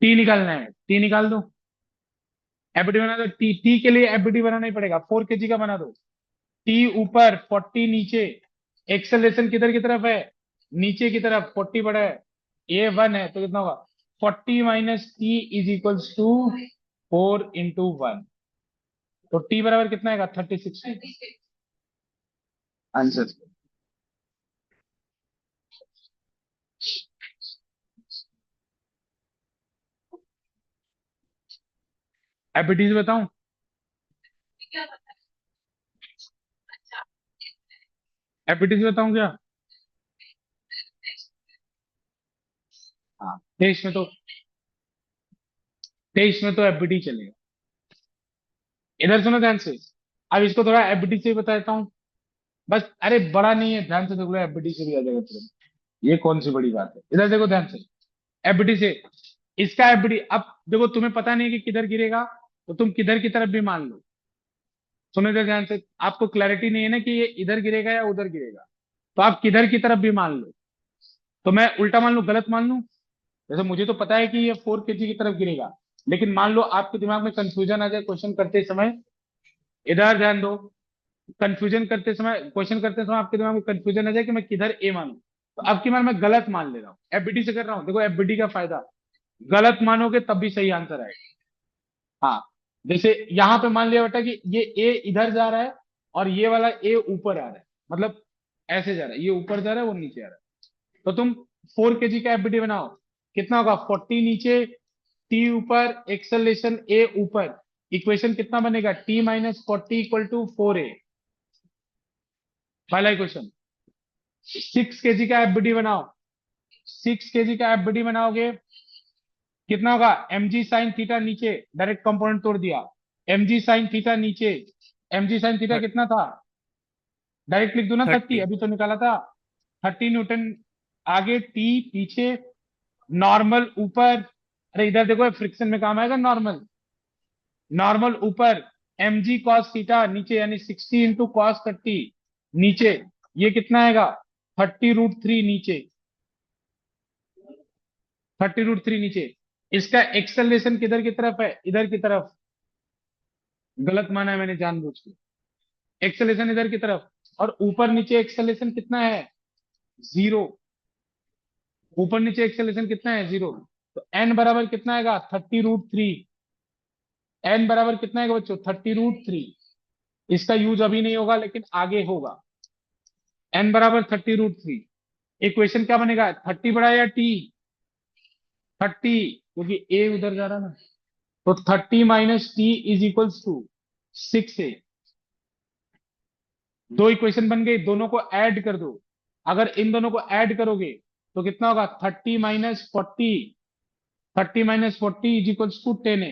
टी निकालना है, टी निकाल दो। एफबीडी बना दो, टी टी के लिए एफबीडी बनाना ही पड़ेगा। 4 kg का बना दो। टी ऊपर, 40 नीचे। एक्सेलरेशन किधर की तरफ है? नीचे की तरफ 40 बड़ा है, ए 1 है, तो कितना होगा 40 minus T is equals to 4 into 1। तो टी बराबर कितना आएगा 36 आंसर। एबिलिटीज बताऊं? एबिलिटीज बताऊं क्या? हाँ, 23 में तो एफबीटी चलेगा। इधर सुनो ध्यान से, अब इसको थोड़ा एफबीटी से बता देता हूँ। बस अरे बड़ा नहीं है, ध्यान से देख लो, एफबीटी से भी आ जाएगा तुरंत। ये कौन सी बड़ी बात है, इधर देखो ध्यान से। एफबीटी से इसका एफबीटी, अब देखो तुम्हें पता नहीं है कि किधर गिरेगा, तो तुम किधर की तरफ भी मान लो। सुनो इधर ध्यान से, आपको क्लैरिटी नहीं है ना कि ये इधर गिरेगा या उधर गिरेगा, तो आप किधर की तरफ भी मान लो। तो मैं उल्टा मान लूं, गलत मान लूं? जैसे मुझे तो पता है कि ये 4 kg की तरफ गिरेगा, लेकिन मान लो आपके दिमाग में कंफ्यूजन आ जाए क्वेश्चन करते समय। इधर ध्यान दो, कंफ्यूजन करते समय, क्वेश्चन करते समय आपके दिमाग में कंफ्यूजन आ जाए कि मैं किधर ए मानूं, तो अब की बार मैं गलत मान ले रहा हूँ, एफबीटी से कर रहा हूँ। देखो एफबीटी का फायदा, गलत मानोगे तब भी सही आंसर आएगा। हाँ, जैसे यहाँ पे मान लिया बेटा कि ये ए इधर जा रहा है और ये वाला ए ऊपर आ रहा है, मतलब ऐसे जा रहा है, ये ऊपर जा रहा है वो नीचे आ रहा है, तो तुम 4 kg का एफबीटी बनाओ। कितना होगा 40 नीचे, टी ऊपर, एक्सेलरेशन ए ऊपर। इक्वेशन कितना बनेगा T-40 = 4A। पहला इक्वेशन। 6 kg का एफबीटी बनाओ। 6 kg का एफबीटी बनाओगे, कितना होगा mg sin थीटा नीचे, डायरेक्ट कंपोनेंट तोड़ दिया, mg sin थीटा नीचे, mg sin थीटा कितना था, डायरेक्ट लिख दो ना 30, 30। अभी तो निकाला था। 30 न्यूटन, आगे टी पीछे, नॉर्मल ऊपर, अरे इधर देखो फ्रिक्शन में काम आएगा नॉर्मल, नॉर्मल ऊपर, mg cos थीटा नीचे, यानी 60 × cos 30 नीचे, ये कितना आएगा 30√3 नीचे, 30√3 नीचे। इसका एक्सेलरेशन किधर की तरफ है, इधर की तरफ, गलत माना है मैंने जानबूझ के, एक्सेलरेशन इधर की तरफ, और ऊपर नीचे एक्सेलरेशन कितना है 0, ऊपर नीचे एक्सेलरेशन कितना है 0। तो n बराबर कितना आएगा 30√3, n बराबर कितना आएगा बच्चों 30√3। इसका यूज अभी नहीं होगा लेकिन आगे होगा। n बराबर 30√3, इक्वेशन क्या बनेगा 30 बड़ा या t, 30, क्योंकि a उधर जा रहा है ना, तो 30 minus T is equals to 6A। दो इक्वेशन बन गई, दोनों को ऐड कर दो। अगर इन दोनों को ऐड करोगे तो कितना होगा 30 - 40 इज इक्वल्स टू 10A।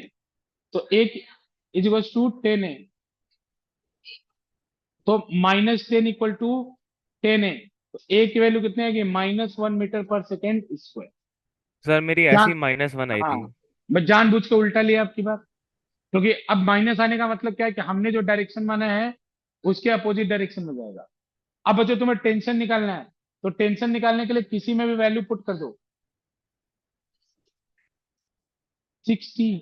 तो एक इज इक्वल्स टू 10A, तो -10 = 10A। तो ए की वैल्यू कितनी आएगी -1 मीटर पर सेकेंड स्क्वायर। सर मेरी जान ऐसी -1 आई हाँ, थी। मैं जानबूझ के उल्टा लिया आपकी बात, क्योंकि अब माइनस आने का मतलब क्या है कि हमने जो डायरेक्शन माना है उसके अपोजिट डायरेक्शन में जाएगा। अब बच्चों तुम्हें टेंशन निकालना है, तो टेंशन निकालने के लिए किसी में भी वैल्यू पुट कर दो। 60,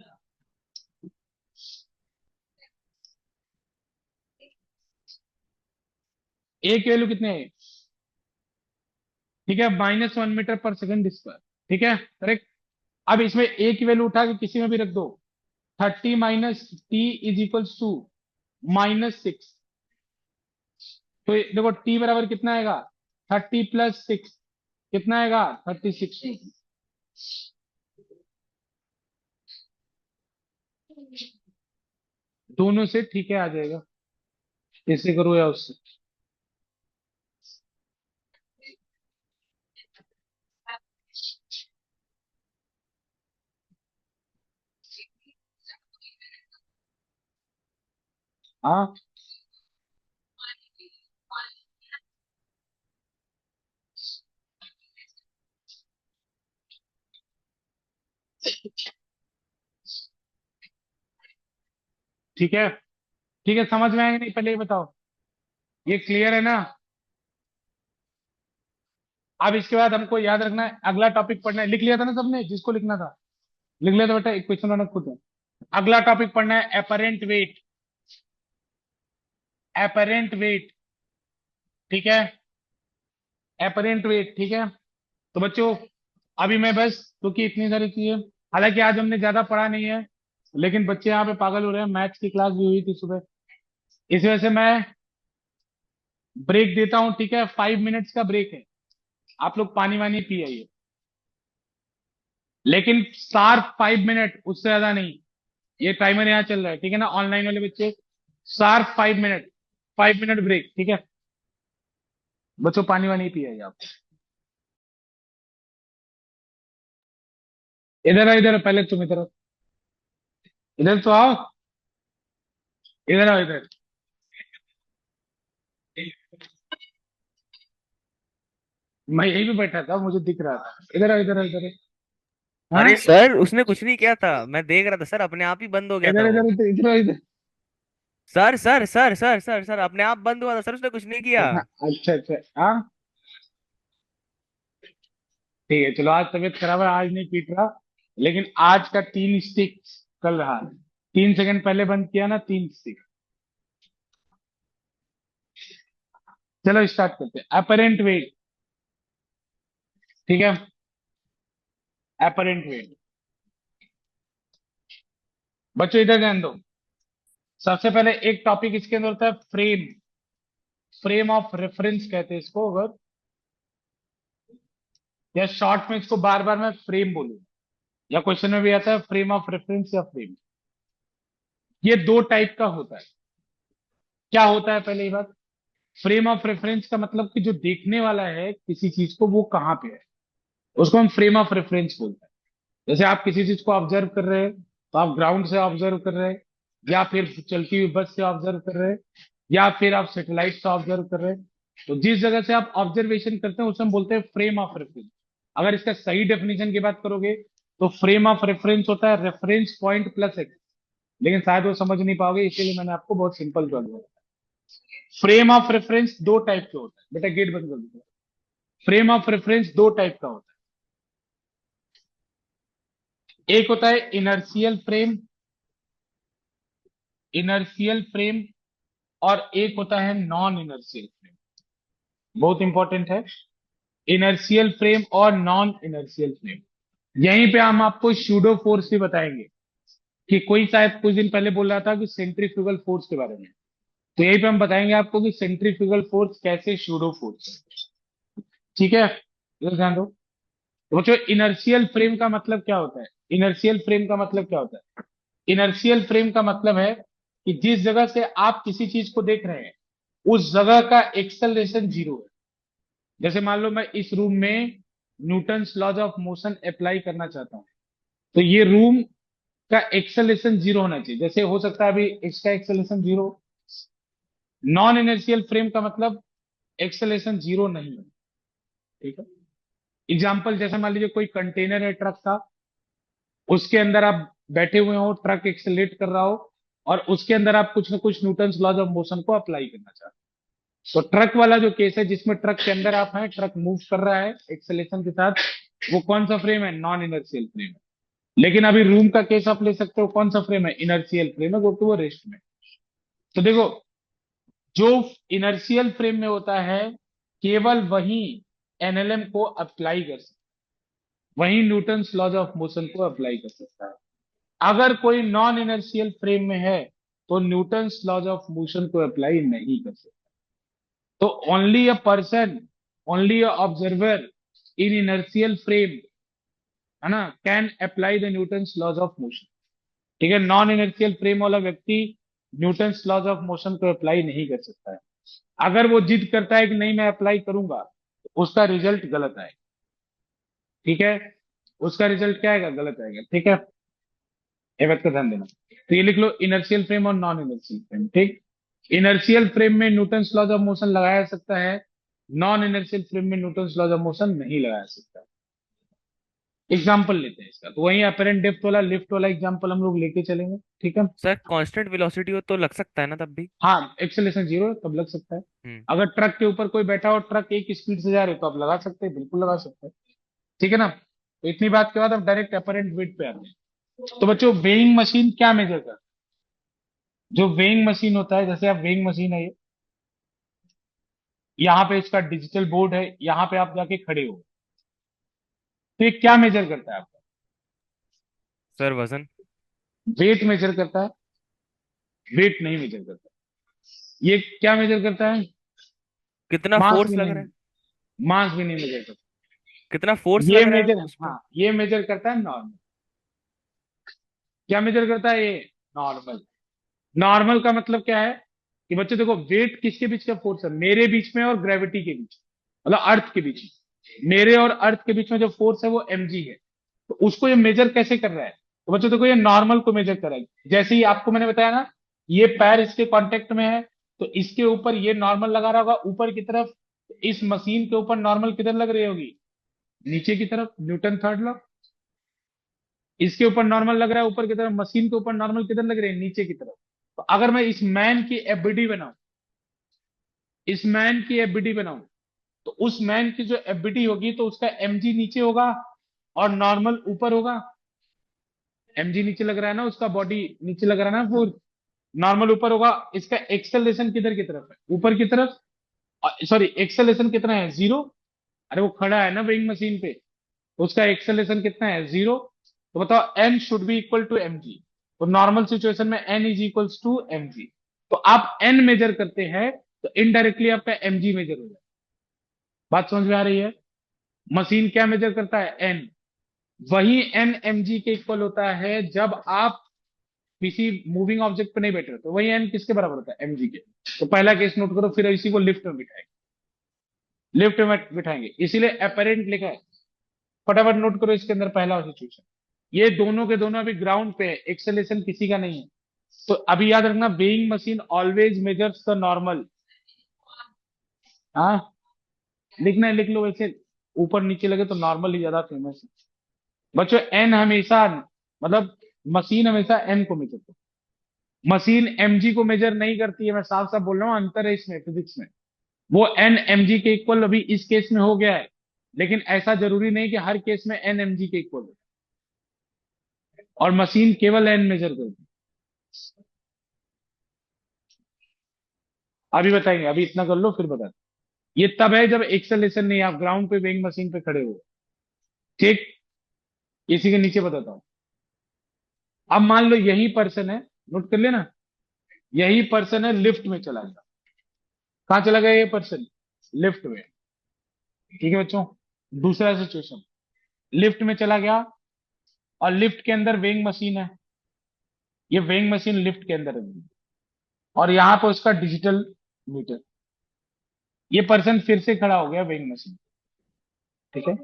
ए की वैल्यू कितने है, ठीक है -1 मीटर पर सेकेंड स्क्वायर, ठीक है करेक्ट। अब इसमें ए की वैल्यू उठा के किसी में भी रख दो, 30 minus T is equals to -6। तो देखो टी बराबर कितना आएगा 30 + 6, कितना आएगा 36। दोनों से ठीक है आ जाएगा, इससे करो या उससे। हाँ, ठीक है, ठीक है, समझ में आएगा नहीं, पहले ये बताओ ये क्लियर है ना। अब इसके बाद हमको याद रखना है, अगला टॉपिक पढ़ना है, लिख लिया था ना सबने जिसको लिखना था, लिख लिया था बेटा, एक क्वेश्चन वाला खुद है। अगला टॉपिक पढ़ना है एपरेंट वेट, एपरेंट वेट, ठीक है। एपरेंट वेट, ठीक है। तो बच्चों अभी मैं बस, क्योंकि इतनी सारी चीजें, हालांकि आज हमने ज्यादा पढ़ा नहीं है, लेकिन बच्चे यहाँ पे पागल हो रहे हैं, मैथ्स की क्लास भी हुई थी सुबह, इस वजह से मैं ब्रेक देता हूँ, ठीक है। 5 मिनट्स का ब्रेक है, आप लोग पानी वानी पी आइए, लेकिन शार्प 5 मिनट, उससे ज्यादा नहीं। ये टाइमर यहाँ चल रहा है, ठीक है ना, ऑनलाइन वाले बच्चे, शार्प 5 मिनट, 5 मिनट ब्रेक, ठीक है। बच्चों पानी वानी पी आइए आप। इधर आओ, इधर पहले तुम इधर आओ, इधर तो आओ, इधर आओ इधर। मैं यही पे बैठा था, मुझे दिख रहा था, इधर आओ, इधर आओ, इधर आओ। हाँ, अरे सर उसने कुछ नहीं किया था, मैं देख रहा था सर, अपने आप ही बंद हो गया था इधर वो। इधर इधर इधर आओ, इधर। सर अपने आप बंद हुआ था सर, उसने कुछ नहीं किया। हाँ, अच्छा अच्छा, हाँ, ठीक है, चलो आज तबीयत खराब है, आज नहीं पीट रहा, लेकिन आज का 3 स्टिक कल रहा है, 3 सेकंड पहले बंद किया ना, 3 स्टिक। चलो स्टार्ट करते हैं, अपरेंट वेट, ठीक है, अपरेंट वेट। बच्चों इधर ध्यान दो, सबसे पहले एक टॉपिक इसके अंदर होता है फ्रेम, फ्रेम ऑफ रेफरेंस कहते हैं इसको, अगर या शॉर्ट में इसको बार बार मैं फ्रेम बोलूँ, या क्वेश्चन में भी आता है फ्रेम ऑफ रेफरेंस या फ्रेम। ये दो टाइप का होता है। क्या होता है पहले ये बात, फ्रेम ऑफ रेफरेंस का मतलब कि जो देखने वाला है किसी चीज को वो कहाँ पे है, उसको हम फ्रेम ऑफ रेफरेंस बोलते हैं। जैसे आप किसी चीज को ऑब्जर्व कर रहे हैं, तो आप ग्राउंड से ऑब्जर्व कर रहे हैं, या फिर चलती हुई बस से ऑब्जर्व कर रहे हैं, या फिर आप सेटेलाइट से ऑब्जर्व कर रहे हैं, तो जिस जगह से आप ऑब्जर्वेशन करते हैं उसे हम बोलते हैं फ्रेम ऑफ रेफरेंस। अगर इसका सही डेफिनेशन की बात करोगे तो फ्रेम ऑफ रेफरेंस होता है रेफरेंस पॉइंट प्लस एक्स, लेकिन शायद वो समझ नहीं पाओगे, इसीलिए मैंने आपको बहुत सिंपल कर दिया। फ्रेम ऑफ रेफरेंस दो टाइप के होता है, बेटा गेट बंद कर दो। फ्रेम ऑफ रेफरेंस दो टाइप का होता है, एक होता है इनर्शियल फ्रेम, इनर्शियल फ्रेम, और एक होता है नॉन इनर्शियल फ्रेम। बहुत इंपॉर्टेंट है, इनर्शियल फ्रेम और नॉन इनर्शियल फ्रेम। यहीं पे हम आपको शूडो फोर्स भी बताएंगे, कि कोई शायद कुछ दिन पहले बोल रहा था कि सेंट्रीफ्यूगल फोर्स के बारे में, तो यहीं पे हम बताएंगे आपको कि सेंट्रीफ्यूगल फोर्स कैसे शूडो फोर्स है, ठीक है। ये ध्यान दो। तो बच्चों इनर्शियल फ्रेम का मतलब क्या होता है, इनर्शियल फ्रेम का मतलब क्या होता है, इनर्शियल फ्रेम का मतलब है कि जिस जगह से आप किसी चीज को देख रहे हैं उस जगह का एक्सेलरेशन 0 है। जैसे मान लो मैं इस रूम में Newton's laws of motion apply करना चाहता हूँ, तो ये रूम का एक्सेलरेशन 0 होना चाहिए। जैसे हो सकता है अभी इसका एक्सेलरेशन 0, नॉन इनर्शियल फ्रेम का मतलब एक्सेलरेशन 0 नहीं है, ठीक है। एग्जाम्पल जैसे मान लीजिए कोई कंटेनर है ट्रक का, उसके अंदर आप बैठे हुए हो, ट्रक एक्सेलरेट कर रहा हो, और उसके अंदर आप कुछ ना कुछ न्यूटन्स लॉज ऑफ मोशन को अप्लाई करना चाहते हो। तो ट्रक वाला जो केस है जिसमें ट्रक के अंदर आप हैं, ट्रक मूव कर रहा है एक्सेलेशन के साथ, वो कौन सा फ्रेम है, नॉन इनर्शियल फ्रेम है। लेकिन अभी रूम का केस आप ले सकते हो, कौन सा फ्रेम है, इनर्शियल फ्रेम है, क्योंकि वो रेस्ट में। तो देखो, जो इनर्शियल फ्रेम में होता है केवल वही एनएलएम को अप्लाई कर सकता है, वही न्यूटन्स लॉज ऑफ मोशन को अप्लाई कर सकता है। अगर कोई नॉन इनर्शियल फ्रेम में है तो न्यूटन्स लॉज ऑफ मोशन को अप्लाई नहीं कर सकता। तो only a person, only a observer in inertial frame, है ना, can apply the Newton's laws of motion, ठीक है। नॉन इनर्शियल फ्रेम वाला व्यक्ति न्यूटन्स लॉज ऑफ मोशन को अप्लाई नहीं कर सकता है। अगर वो जिद करता है कि नहीं मैं अप्लाई करूंगा, तो उसका रिजल्ट गलत आएगा, ठीक है। उसका रिजल्ट क्या आएगा, गलत आएगा, ठीक है। ये बात का ध्यान देना। तो ये लिख लो इनर्शियल फ्रेम और नॉन इनर्शियल फ्रेम, ठीक। इनर्शियल फ्रेम में न्यूटन्स लॉज ऑफ मोशन लगाया जा सकता है, नॉन इनर्शियल फ्रेम में न्यूटन्स लॉज ऑफ मोशन नहीं लगाया जा सकता। एग्जाम्पल लेते हैं इसका, तो वही अपरेंट डेप्थ वाला लिफ्ट वाला एग्जाम्पल हम लोग लेके चलेंगे, ठीक है। सर कांस्टेंट वेलोसिटी हो तो लग सकता है ना तब भी। हाँ, एक्सेलेरेशन 0 तब लग सकता है। हम्म। अगर ट्रक के ऊपर कोई बैठा हो, ट्रक एक स्पीड से जा रहे हो, तो आप लगा सकते हैं, बिल्कुल लगा सकते हैं, ठीक है ना। तो इतनी बात के बाद हम डायरेक्ट अपरेंट वेट पे आते हैं। तो बच्चों वेइंग मशीन क्या मेजर करता है, जो वेइंग मशीन होता है, जैसे आप वेइंग मशीन है ये, यहाँ पे इसका डिजिटल बोर्ड है, यहाँ पे आप जाके खड़े हो, तो ये क्या मेजर करता है आपका? सर वजन। वेट मेजर करता है? वेट नहीं मेजर करता। ये क्या मेजर करता है? कितना मास भी फोर्स लग रहा नहीं, है? मास भी नहीं मेजर करता। कितना फोर्स ये लग रहा है मेजर, उस पे? हाँ ये मेजर करता है नॉर्मल। क्या मेजर करता है ये? नॉर्मल। नॉर्मल का मतलब क्या है कि बच्चे देखो, वेट किसके बीच का फोर्स है? मेरे बीच में और ग्रेविटी के बीच, मतलब अर्थ के बीच में। मेरे और अर्थ के बीच में जो फोर्स है वो mg है। तो उसको ये मेजर कैसे कर रहा है? तो बच्चों देखो, ये नॉर्मल को मेजर कर रहा है। जैसे ही आपको मैंने बताया ना, ये पैर इसके कांटेक्ट में है, तो इसके ऊपर ये नॉर्मल लगा रहा होगा ऊपर की तरफ। इस मशीन के ऊपर नॉर्मल किधर लग रही होगी? नीचे की तरफ, न्यूटन थर्ड लॉ। इसके ऊपर नॉर्मल लग रहा है ऊपर की तरफ, मशीन के ऊपर नॉर्मल किधर लग रहे हैं? नीचे की तरफ। तो अगर मैं इस मैन की एफबीडी बनाऊं, इस मैन की एफबीडी बनाऊं, तो उस मैन की जो एफबीडी होगी तो उसका mg नीचे होगा और नॉर्मल ऊपर होगा। mg नीचे लग रहा है ना, उसका बॉडी नीचे लग रहा है ना, वो नॉर्मल ऊपर होगा। इसका एक्सेलरेशन किधर की तरफ है? ऊपर की तरफ। सॉरी, एक्सेलरेशन कितना है? 0। अरे वो खड़ा है ना वेइंग मशीन पे, तो उसका एक्सेलरेशन कितना है? 0। तो बताओ n should be equal to mg। तो नॉर्मल सिचुएशन में n is equals to mg। तो आप n मेजर करते हैं, तो इनडायरेक्टली आपका mg मेजर हो जाए। बात समझ में आ रही है? मशीन क्या मेजर करता है? n। वही n mg के इक्वल होता है जब आप किसी मूविंग ऑब्जेक्ट पे नहीं बैठ रहे, तो वही n किसके बराबर होता है? mg के। तो पहला केस नोट करो, फिर इसी को लिफ्ट में बिठाएंगे। लिफ्ट में बिठाएंगे, इसीलिए अपेरेंट लिखा है। फटाफट नोट करो इसके अंदर पहला सिचुएशन। ये दोनों के दोनों अभी ग्राउंड पे है, एक्सेलेशन किसी का नहीं है। तो अभी याद रखना, weighing machine always measures the normal. हाँ, लिखना है, लिख लो वैसे। ऊपर नीचे लगे तो नॉर्मल ही ज्यादा फेमस है बच्चों। एन हमेशा, मतलब मशीन हमेशा एन को मेजर करती है, मशीन mg को मेजर नहीं करती है। मैं साफ साफ बोल रहा हूँ, अंतर है इसमें फिजिक्स में। वो एन mg के इक्वल अभी इस केस में हो गया है, लेकिन ऐसा जरूरी नहीं कि हर केस में एन mg के इक्वल हो, और मशीन केवल एन मेजर करती है। अभी बताएंगे, अभी इतना कर लो फिर बता। ये तब है जब एक्सेलेशन नहीं है, आप ग्राउंड पे वेइंग मशीन पे खड़े हो। ठीक, इसी के नीचे बताता हूँ। अब मान लो यही पर्सन है, नोट कर लेना, यही पर्सन है लिफ्ट में चला गया। कहाँ चला गया ये पर्सन? लिफ्ट में। ठीक है बच्चों, दूसरा सिचुएशन, लिफ्ट में चला गया और लिफ्ट के अंदर वेइंग मशीन है। ये वेइंग मशीन लिफ्ट के अंदर है, और यहाँ पे उसका डिजिटल मीटर। ये पर्सन फिर से खड़ा हो गया वेइंग मशीन। ठीक है,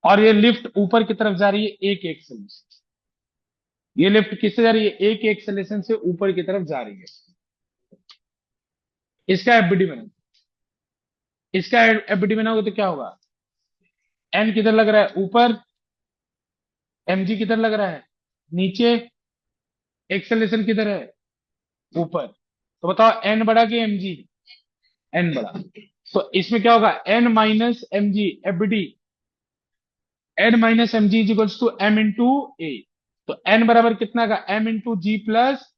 और ये लिफ्ट ऊपर की तरफ जा रही है एक एक्सेलेशन। ये लिफ्ट किससे जा रही है? एक एक्सेलेशन से ऊपर की तरफ जा रही है। इसका एफबीडी बना, इसका एफबीडी बनाओगे तो क्या होगा? एन किधर लग रहा है? ऊपर। mg किधर लग रहा है? नीचे। एक्सेलेशन किधर है? ऊपर। तो बताओ एन बड़ा कि mg? एन बड़ा। तो इसमें क्या होगा? N minus M G, FBD. N minus M G is equals to M into A. तो एन बराबर कितना का? M into G plus.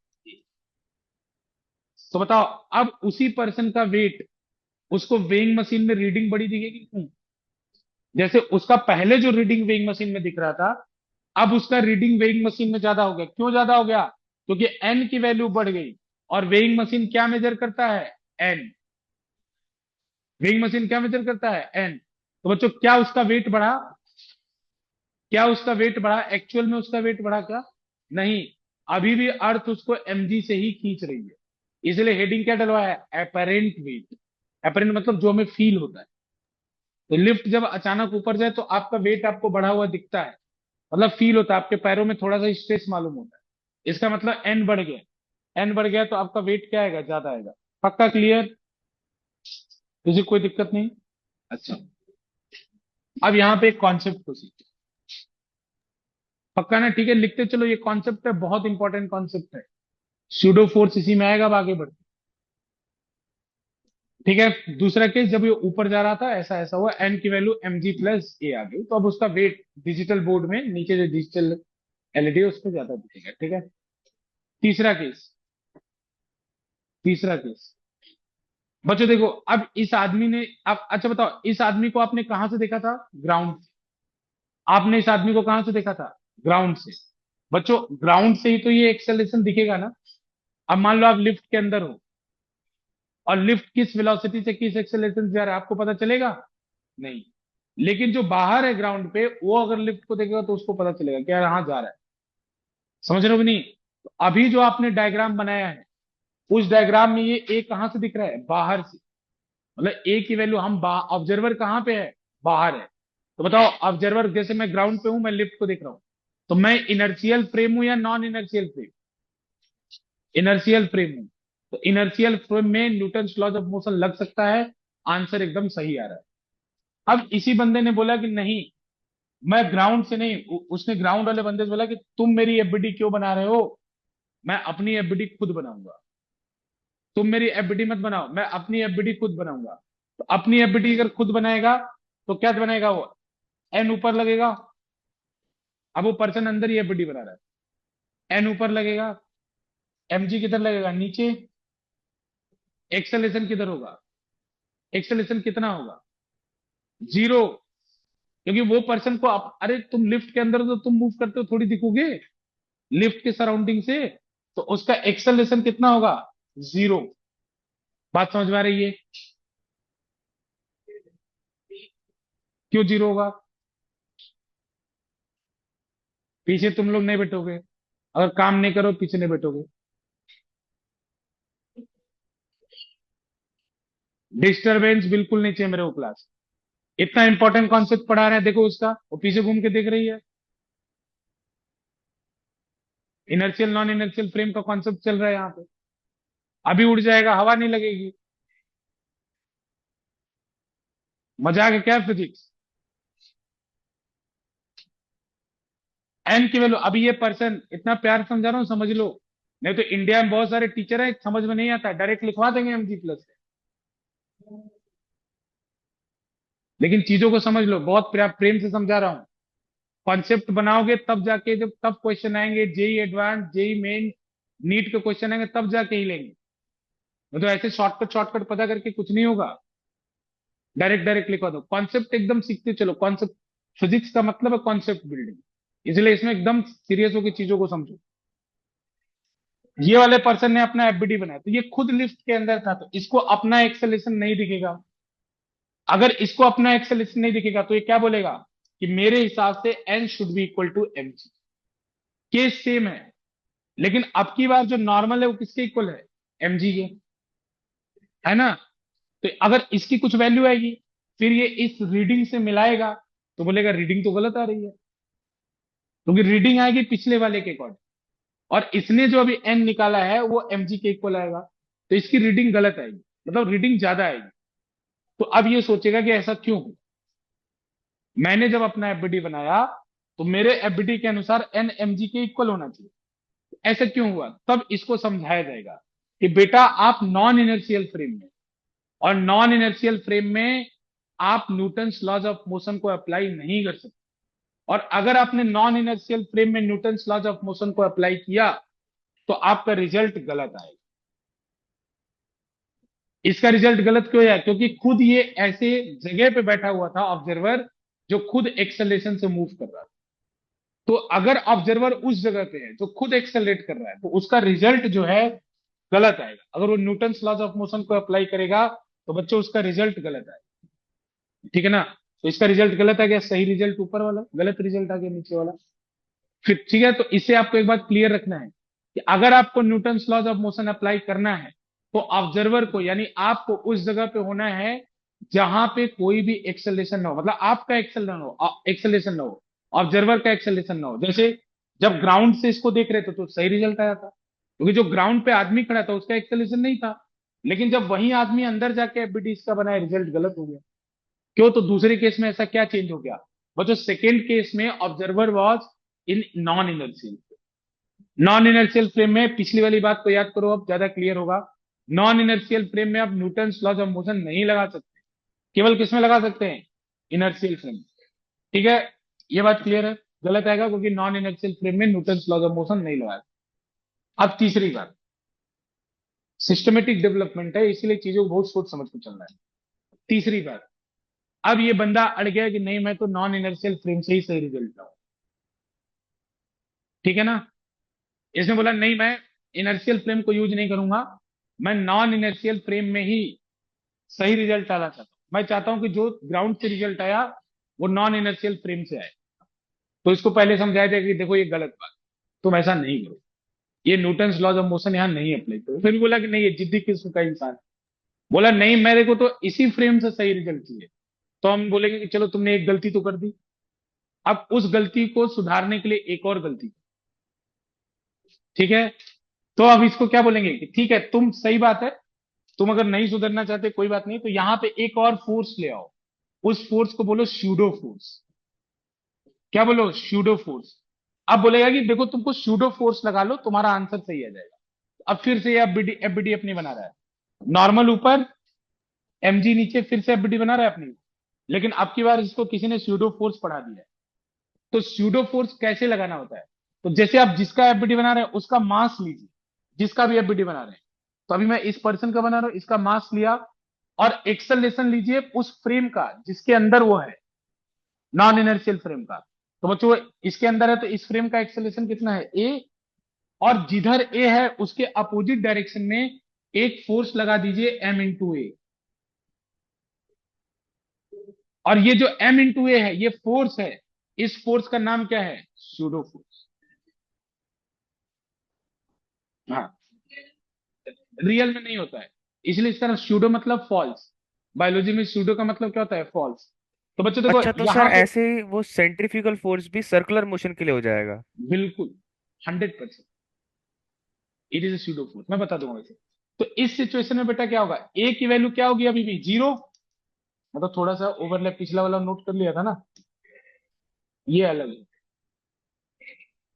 तो बताओ, अब उसी पर्सन का वेट उसको वेइंग मशीन में रीडिंग बड़ी दिखेगी क्यों? जैसे उसका पहले जो रीडिंग वेइंग मशीन में दिख रहा था, अब उसका रीडिंग वेइंग मशीन में ज्यादा हो गया। क्यों ज्यादा हो गया? क्योंकि एन की वैल्यू बढ़ गई, और वेइंग मशीन क्या मेजर करता है? एन। वेइंग मशीन क्या मेजर करता है? एन। तो बच्चों, क्या उसका वेट बढ़ा? क्या उसका वेट बढ़ा? एक्चुअल में उसका वेट बढ़ा क्या? नहीं, अभी भी अर्थ उसको mg से ही खींच रही है। इसलिए हेडिंग क्या डलवाया है? Apparent wait. अपेरेंट मतलब जो हमें फील होता है। तो लिफ्ट जब अचानक ऊपर जाए तो आपका वेट आपको बढ़ा हुआ दिखता है, मतलब फील होता है, आपके पैरों में थोड़ा सा स्ट्रेस मालूम होता है। इसका मतलब एन बढ़ गया। एन बढ़ गया तो आपका वेट क्या आएगा? ज्यादा आएगा। पक्का क्लियर? किसी को कोई दिक्कत नहीं? अच्छा, अब यहाँ पे एक कॉन्सेप्ट को सीखते हैं। पक्का ना? ठीक है, लिखते चलो। ये कॉन्सेप्ट है, बहुत इंपॉर्टेंट कॉन्सेप्ट है। स्यूडो फोर्स इसी में आएगा, अब आगे बढ़ते। ठीक है, दूसरा केस, जब ये ऊपर जा रहा था ऐसा ऐसा हुआ, एन की वैल्यू mg प्लस ए आ गई, तो अब उसका वेट डिजिटल बोर्ड में नीचे जो डिजिटल एलईडी है उस पर ज्यादा दिखेगा। ठीक है, तीसरा केस, तीसरा केस, बच्चों देखो, अब इस आदमी ने, अब अच्छा बताओ, इस आदमी को आपने कहां से देखा था? ग्राउंड से। आपने इस आदमी को कहां से देखा था? ग्राउंड से। बच्चों ग्राउंड से ही तो ये एक्सेलरेशन दिखेगा ना। अब मान लो आप लिफ्ट के अंदर हो, और लिफ्ट किस वेलोसिटी से किस एक्सेलरेशन से जा रहा है आपको पता चलेगा? नहीं। लेकिन जो बाहर है ग्राउंड पे, वो अगर लिफ्ट को देखेगा तो उसको पता चलेगा कि यार यहाँ जा रहा है। समझ रहे हो कि नहीं? तो अभी जो आपने डायग्राम बनाया है, उस डायग्राम में ये ए कहां से दिख रहा है? बाहर से। मतलब ए की वैल्यू हम ऑब्जर्वर कहाँ पे है? बाहर है। तो बताओ, ऑब्जर्वर जैसे मैं ग्राउंड पे हूं, मैं लिफ्ट को देख रहा हूं, तो मैं इनर्शियल फ्रेम हूं या non inertial frame? Inertial frame हूं। तो इनर्शियल फ्रेम में न्यूटन लॉज ऑफ मोशन लग सकता है। आंसर एकदम सही आ रहा है। अब इसी बंदे ने बोला कि नहीं, मैं ग्राउंड से नहीं, उसने ग्राउंड वाले बंदे से बोला कि तुम मेरी एफबीडी क्यों बना रहे हो, मैं अपनी एफबीडी खुद बनाऊंगा। तुम मेरी एफबीडी मत बनाओ, मैं अपनी एफबीडी खुद बनाऊंगा। तो अपनी एफबीडी अगर खुद बनाएगा, तो क्या बनाएगा वो? एन ऊपर लगेगा। अब वो पर्सन अंदर ही एफबीडी बना रहा है, एन ऊपर लगेगा, एमजी किधर लगेगा? नीचे। एक्सेलेशन किधर होगा? एक्सेलेशन कितना होगा? जीरो। क्योंकि वो पर्सन को अरे तुम लिफ्ट के अंदर हो तो तुम मूव करते हो थोड़ी दिखोगे लिफ्ट के सराउंडिंग से, तो उसका एक्सेलेशन कितना होगा? जीरो। बात समझ में आ रही है? क्यों जीरो होगा? पीछे तुम लोग नहीं बैठोगे, अगर काम नहीं करो पीछे नहीं बैठोगे। डिस्टरबेंस बिल्कुल नहीं चाहिए मेरे को क्लास। इतना इंपॉर्टेंट कॉन्सेप्ट पढ़ा रहे हैं, देखो उसका, वो पीछे घूम के देख रही है। इनर्शियल नॉन इनर्शियल फ्रेम का कॉन्सेप्ट चल रहा है यहाँ पे। अभी उड़ जाएगा, हवा नहीं लगेगी। मजाक है क्या फिजिक्स? एन की वैल्यू, अभी ये पर्सन, इतना प्यार से समझा रहा हूँ, समझ लो। नहीं तो इंडिया में बहुत सारे टीचर हैं, समझ में नहीं आता, डायरेक्ट लिखवा देंगे एम जी प्लस से। लेकिन चीजों को समझ लो, बहुत प्रेम से समझा रहा हूँ। कॉन्सेप्ट बनाओगे तब जाके, जब तब क्वेश्चन आएंगे, JEE advance, JEE main, NEET के क्वेश्चन आएंगे तब जाके ही लेंगे। नहीं तो ऐसे शॉर्टकट शॉर्टकट पता करके कुछ नहीं होगा। डायरेक्ट डायरेक्ट लिखवा दो, कॉन्सेप्ट एकदम सीखते चलो। कॉन्सेप्ट, फिजिक्स का मतलब है कॉन्सेप्ट बिल्डिंग, इसलिए इसमें एकदम सीरियस होकर चीजों को समझो। ये वाले पर्सन ने अपना एफबीडी बनाया, तो ये खुद लिफ्ट के अंदर था, तो इसको अपना एक्सेलेशन नहीं दिखेगा। अगर इसको अपना एक्सेलेशन नहीं दिखेगा तो ये क्या बोलेगा कि मेरे हिसाब से N should be equal to M G. Case same है, लेकिन अब की बार जो नॉर्मल है वो किसके इक्वल है? एम जी के, है ना? तो अगर इसकी कुछ वैल्यू आएगी, फिर ये इस रीडिंग से मिलाएगा, तो बोलेगा रीडिंग तो गलत आ रही है, क्योंकि रीडिंग आएगी पिछले वाले के अकॉर्डिंग, और इसने जो अभी एन निकाला है वो एम जी के इक्वल आएगा, तो इसकी रीडिंग गलत आएगी, मतलब रीडिंग ज्यादा आएगी। तो अब ये सोचेगा कि ऐसा क्यों हो। मैंने जब अपना एफबीडी बनाया, तो मेरे एफबीडी के अनुसार एन एम जी के इक्वल होना चाहिए। ऐसा क्यों हुआ, तब इसको समझाया जाएगा कि बेटा आप नॉन इनर्शियल फ्रेम में, और नॉन इनर्शियल फ्रेम में आप न्यूटन्स लॉज ऑफ मोशन को अप्लाई नहीं कर सकते। और अगर आपने नॉन इनर्शियल फ्रेम में न्यूटन्स लॉज ऑफ मोशन को अप्लाई किया, तो आपका रिजल्ट गलत आएगा। इसका रिजल्ट गलत क्यों है? क्योंकि खुद ये ऐसे जगह पे बैठा हुआ था ऑब्जर्वर, जो खुद एक्सेलरेशन से मूव कर रहा था। तो अगर ऑब्जर्वर उस जगह पे है जो खुद एक्सेलरेट कर रहा है, तो उसका रिजल्ट जो है गलत आएगा। अगर वो न्यूटन्स लॉज ऑफ मोशन को अप्लाई करेगा, तो बच्चों उसका रिजल्ट गलत आएगा। ठीक है ना? तो इसका रिजल्ट गलत आ गया, सही रिजल्ट ऊपर वाला, गलत रिजल्ट आ गया नीचे वाला। फिर ठीक है, तो इससे आपको एक बात क्लियर रखना है कि अगर आपको Newton's laws of motion apply करना है, तो ऑब्जर्वर को, यानी आपको उस जगह पे होना है जहां पे कोई भी एक्सेलरेशन ना हो, मतलब आपका एक्सेलरेशन ना हो, ऑब्जर्वर का एक्सेलरेशन ना हो। जैसे जब ग्राउंड से इसको देख रहे थे तो सही रिजल्ट आया था, क्योंकि जो ग्राउंड पे आदमी खड़ा था उसका एक्सेलरेशन नहीं था। लेकिन जब वही आदमी अंदर जाके एफबीडी का बनाया, रिजल्ट गलत हो गया। क्यों? तो दूसरे केस में ऐसा क्या चेंज हो गया? बच्चों सेकेंड केस में observer was in non inertial. Non inertial frame में, पिछली वाली बात को याद करो, अब ज्यादा क्लियर होगा। नॉन इनर्शियल फ्रेम में आप न्यूटन्स लॉज ऑफ मोशन नहीं लगा सकते, केवल किसमें लगा सकते हैं? Inertial frame. ठीक है, ये बात क्लियर है? गलत आएगा क्योंकि नॉन इनर्शियल फ्रेम में न्यूटन्स लॉज ऑफ मोशन नहीं लगाया। अब तीसरी बात, सिस्टमेटिक डेवलपमेंट है, इसीलिए चीजों को बहुत सोच समझ के चलना है। तीसरी बात, अब ये बंदा अड़ गया कि नहीं मैं तो नॉन इनर्शियल फ्रेम से ही सही रिजल्ट लाऊं, ठीक है ना। इसने बोला नहीं मैं इनर्शियल फ्रेम को यूज नहीं करूंगा, मैं नॉन इनर्शियल फ्रेम में ही सही रिजल्ट लाना चाहता हूं, मैं चाहता हूं कि जो ग्राउंड से रिजल्ट आया वो नॉन इनर्शियल फ्रेम से आए। तो इसको पहले समझाया जाए कि देखो ये गलत बात, तुम ऐसा नहीं करो, ये न्यूटन्स लॉज ऑफ मोशन यहाँ नहीं अप्लाई करो। फिर बोला कि नहीं ये जिद्दी किस्म का इंसान है। बोला नहीं मेरे को तो इसी फ्रेम से सही रिजल्ट चाहिए। तो हम बोलेंगे कि चलो तुमने एक गलती तो कर दी, अब उस गलती को सुधारने के लिए एक और गलती, ठीक है। तो अब इसको क्या बोलेंगे कि ठीक है तुम सही बात है, तुम अगर नहीं सुधरना चाहते कोई बात नहीं, तो यहां पे एक और फोर्स ले आओ, उस फोर्स को बोलो स्यूडो फोर्स। क्या बोलो, स्यूडो फोर्स। अब बोलेगा कि देखो तुमको स्यूडो फोर्स लगा लो तुम्हारा आंसर सही आ जाएगा। अब फिर से ये एफबीडी अपनी बना रहा है, नॉर्मल ऊपर एमजी नीचे, फिर से एफबीडी बना रहा है अपनी। लेकिन अब की बार इसको किसी ने स्यूडो फोर्स पढ़ा दिया है। तो स्यूडो फोर्स कैसे लगाना होता है, तो जैसे आप जिसका एफबीडी बना रहे हैं उसका मास लीजिए, जिसका भी एफबीडी बना रहे हैं। तो अभी मैं इस पर्सन का बना रहा हूं, इसका मास लिया, और एक्सेलरेशन लीजिए उस फ्रेम का जिसके अंदर वो है, नॉन इनर्शियल फ्रेम का। तो बच्चों इसके अंदर है तो इस फ्रेम का एक्सेलरेशन कितना है, ए। और जिधर ए है उसके अपोजिट डायरेक्शन में एक फोर्स लगा दीजिए एम इंटू ए। और ये जो एम इंटू ए है ये फोर्स है, इस फोर्स का नाम क्या है, सूडो फोर्स। हाँ, रियल में नहीं होता है, इसलिए इसका सूडो मतलब फॉल्स। बायोलॉजी में सूडो का मतलब क्या होता है, फॉल्स। तो बच्चों देखो अच्छा, तो सर यहां पे ऐसे वो सेंट्रीफ्यूगल फोर्स भी सर्कुलर मोशन के लिए हो जाएगा? बिल्कुल 100% इट इज सूडो फोर्स, मैं बता दूंगा इसे। तो इस सिचुएशन में बेटा क्या होगा, ए की वैल्यू क्या होगी अभी भी जीरो। मतलब थोड़ा सा ओवरलैप पिछला वाला नोट कर लिया था ना, ये अलग है।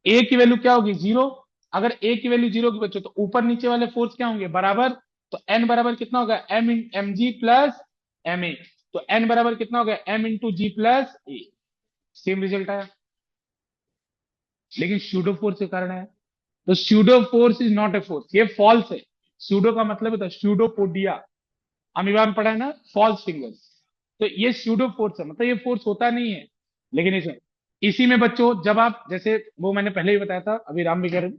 ए की वैल्यू क्या होगी, जीरो। अगर ए की वैल्यू जीरो की बच्चों तो ऊपर नीचे वाले फोर्स क्या होंगे, बराबर। तो एन बराबर कितना होगा, M G plus M A. तो एन बराबर कितना होगा, M into G plus A. Same result आया, लेकिन स्यूडो फोर्स के कारण आया। तो pseudo force is not a force, ये फॉल्स है। स्यूडो का मतलब होता है स्यूडोपोडिया, अमीबा में पढ़ा है ना, फॉल्स फिंगर्स। तो ये स्यूडो फोर्स है, मतलब ये फोर्स होता नहीं है। लेकिन इसमें, इसी में बच्चों जब आप जैसे वो मैंने पहले ही बताया था, अभी राम भी कह रहे थे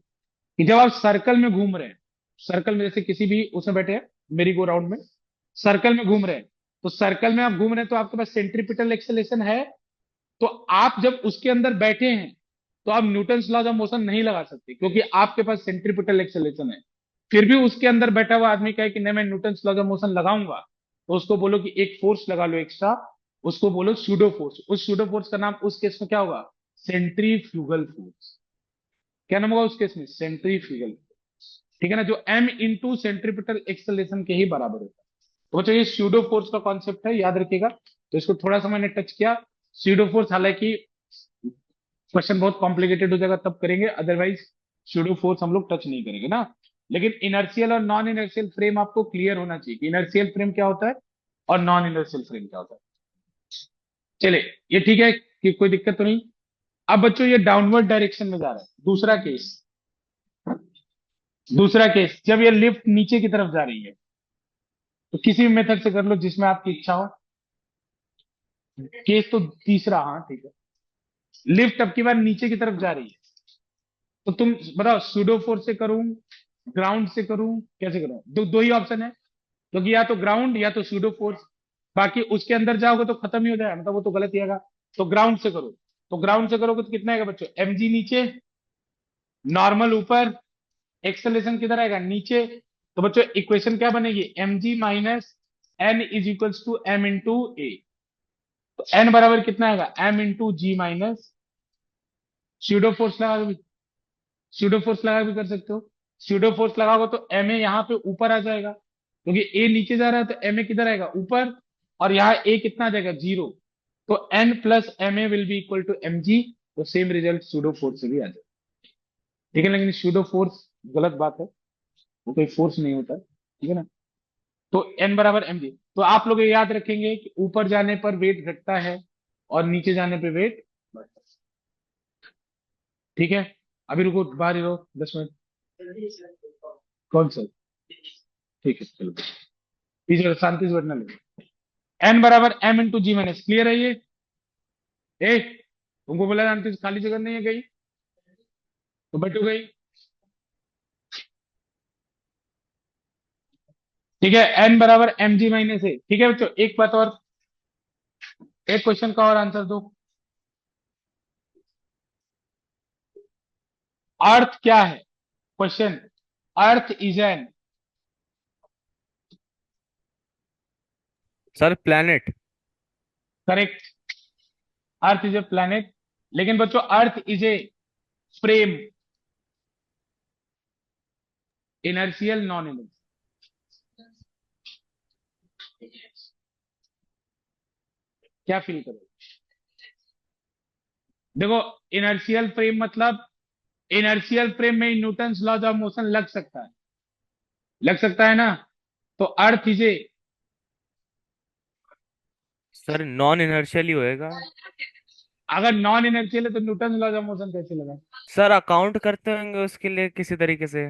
कि जब आप सर्कल में घूम रहे हैं, सर्कल में जैसे किसी भी उसमें बैठे हैं, मेरी गो राउंड में सर्कल में घूम रहे हैं, तो सर्कल में आप घूम रहे हैं तो आपके पास सेंट्रीपिटल एक्सेलेरेशन है। तो आप जब उसके अंदर बैठे हैं तो आप न्यूटन्स लॉज ऑफ मोशन नहीं लगा सकते, क्योंकि आपके पास सेंट्रीपिटल एक्सेलेरेशन है। फिर भी उसके अंदर बैठा हुआ आदमी कहे कि नहीं मैं न्यूटन्स लॉज ऑफ मोशन लगाऊंगा, तो उसको बोलो कि एक फोर्स लगा लो एक्स्ट्रा, उसको बोलो सूडो फोर्स। उस सूडो फोर्स का नाम उस केस में क्या होगा, सेंट्रीफ्यूगल फोर्स। क्या नाम होगा उस केस में, सेंट्रीफ्यूगल। ठीक है ना, जो एम इंटू सेंट्रीपिटल एक्सेलेरेशन के ही बराबर होता है। तो बच्चों ये स्यूडो फोर्स का कॉन्सेप्ट है, याद रखिएगा। तो इसको थोड़ा सा मैंने टच किया। स्यूडो फोर्स हालांकि क्वेश्चन बहुत कॉम्प्लिकेटेड हो जाएगा तब करेंगे, अदरवाइज स्यूडो फोर्स हम लोग टच नहीं करेंगे ना। लेकिन इनर्शियल और नॉन इनर्शियल फ्रेम आपको क्लियर होना चाहिए कि इनर्शियल फ्रेम क्या होता है और नॉन इनर्शियल फ्रेम क्या होता है। चले, ये ठीक है कि कोई दिक्कत तो नहीं। अब बच्चों ये डाउनवर्ड डायरेक्शन में जा रहा है, दूसरा केस। दूसरा केस जब ये लिफ्ट नीचे की तरफ जा रही है, तो किसी भी मेथड से कर लो जिसमें आपकी इच्छा हो। केस तो तीसरा, हाँ ठीक है। लिफ्ट अब की बार नीचे की तरफ जा रही है, तो तुम बताओ सूडो फोर्स से करूं, ग्राउंड से करूं, कैसे करूं। दो ही ऑप्शन है, क्योंकि या तो ग्राउंड या तो सूडो फोर्स। बाकी उसके अंदर जाओगे तो खत्म ही हो जाएगा, मतलब वो तो गलत ही आएगा। तो ग्राउंड से करो, तो ग्राउंड से करोगे तो कितना आएगा बच्चों, एम जी नीचे, नॉर्मल ऊपर, एक्सेलरेशन किधर आएगा, नीचे। तो बच्चों इक्वेशन क्या बनेगी, M G minus N is equals to M into A. तो एन बराबर कितना आएगा, M into G minus pseudo force लगा के भी, स्यूडो फोर्स लगा के भी कर सकते हो। स्यूडो फोर्स लगाओगे तो एम ए यहाँ पे ऊपर आ जाएगा, क्योंकि ए नीचे जा रहा है तो एम ए किधर आएगा, ऊपर। और यहाँ ए कितना आ जाएगा, जीरो। तो N plus M A will be equal to M G. तो सेम रिजल्ट स्यूडो फोर्स से भी आ जाएगा। ठीक है, लेकिन स्यूडो फोर्स गलत बात है, वो कोई फोर्स नहीं होता है, ठीक है ना। तो एन बराबर एम जी। तो आप लोग ये याद रखेंगे कि ऊपर जाने पर वेट घटता है और नीचे जाने पर वेट बढ़ता है। ठीक है, अभी रुको बाहर ही रहो 10 मिनट। कौन सा, ठीक है चलो, पीछे शांति से बैठना लगे। एन बराबर M into G minus, clear है ये? ए, तुमको बोला शांति से, खाली जगह नहीं है कहीं तो बैठो गई। ठीक है, एन बराबर एम जी माइनस ए। ठीक है बच्चों, एक बात और, एक क्वेश्चन का और आंसर दो। अर्थ क्या है? Question, Earth is an, sir planet. Correct, Earth is a planet. लेकिन बच्चों Earth is a frame, inertial non inertial. क्या फील करो? देखो, इनर्शियल फ्रेम मतलब, इनर्शियल फ्रेम में न्यूटन लॉज ऑफ मोशन लग सकता है, लग सकता है ना? तो Earth is a, sir non inertial ही होएगा। अगर नॉन इनर्शियल है तो न्यूटन लॉज ऑफ मोशन कैसे लगा? सर अकाउंट करते होंगे उसके लिए किसी तरीके से।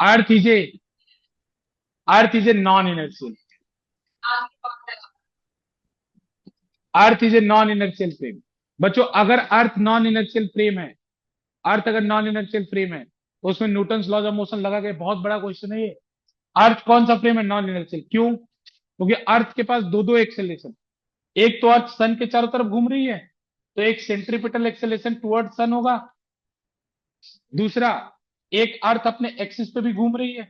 अर्थ is A, earth is a non inertial, earth is a non inertial frame. बच्चों अगर अर्थ नॉन इनर्शियल फ्रेम है, अर्थ अगर नॉन इनर्शियल फ्रेम है तो उसमें न्यूटन लॉज ऑफ मोशन लगा के, बहुत बड़ा क्वेश्चन है ये। अर्थ कौन सा फ्रेम है नॉन इनर्शियल? क्यों? क्योंकि अर्थ के पास दो दो एक्सेलेरेशन, एक तो अर्थ सन के चारों तरफ घूम रही है तो एक सेंट्रीपिटल एक्सेलेरेशन टुवर्ड सन होगा, दूसरा एक अर्थ अपने एक्सिस पे भी घूम रही है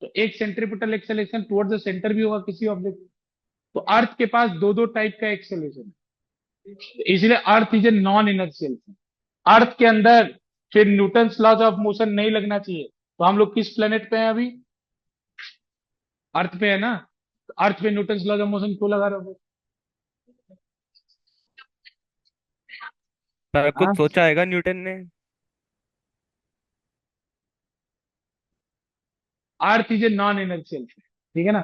तो एक centripetal acceleration toward the centre भी होगा किसी ऑब्जेक्ट। तो अर्थ के पास दो दो टाइप का एक्सेलेरेशन है, इसलिए Earth is a non inertial. Earth के अंदर फिर न्यूटन लॉज ऑफ मोशन नहीं लगना चाहिए। तो हम लोग किस प्लेनेट पे हैं अभी? अर्थ पे है ना? तो अर्थ पे न्यूटन लॉज ऑफ मोशन क्यों लगा रहे हो? सर हाँ, कुछ सोचा है न्यूटन ने। अर्थ इज ए नॉन इनर्शियल, ठीक है ना?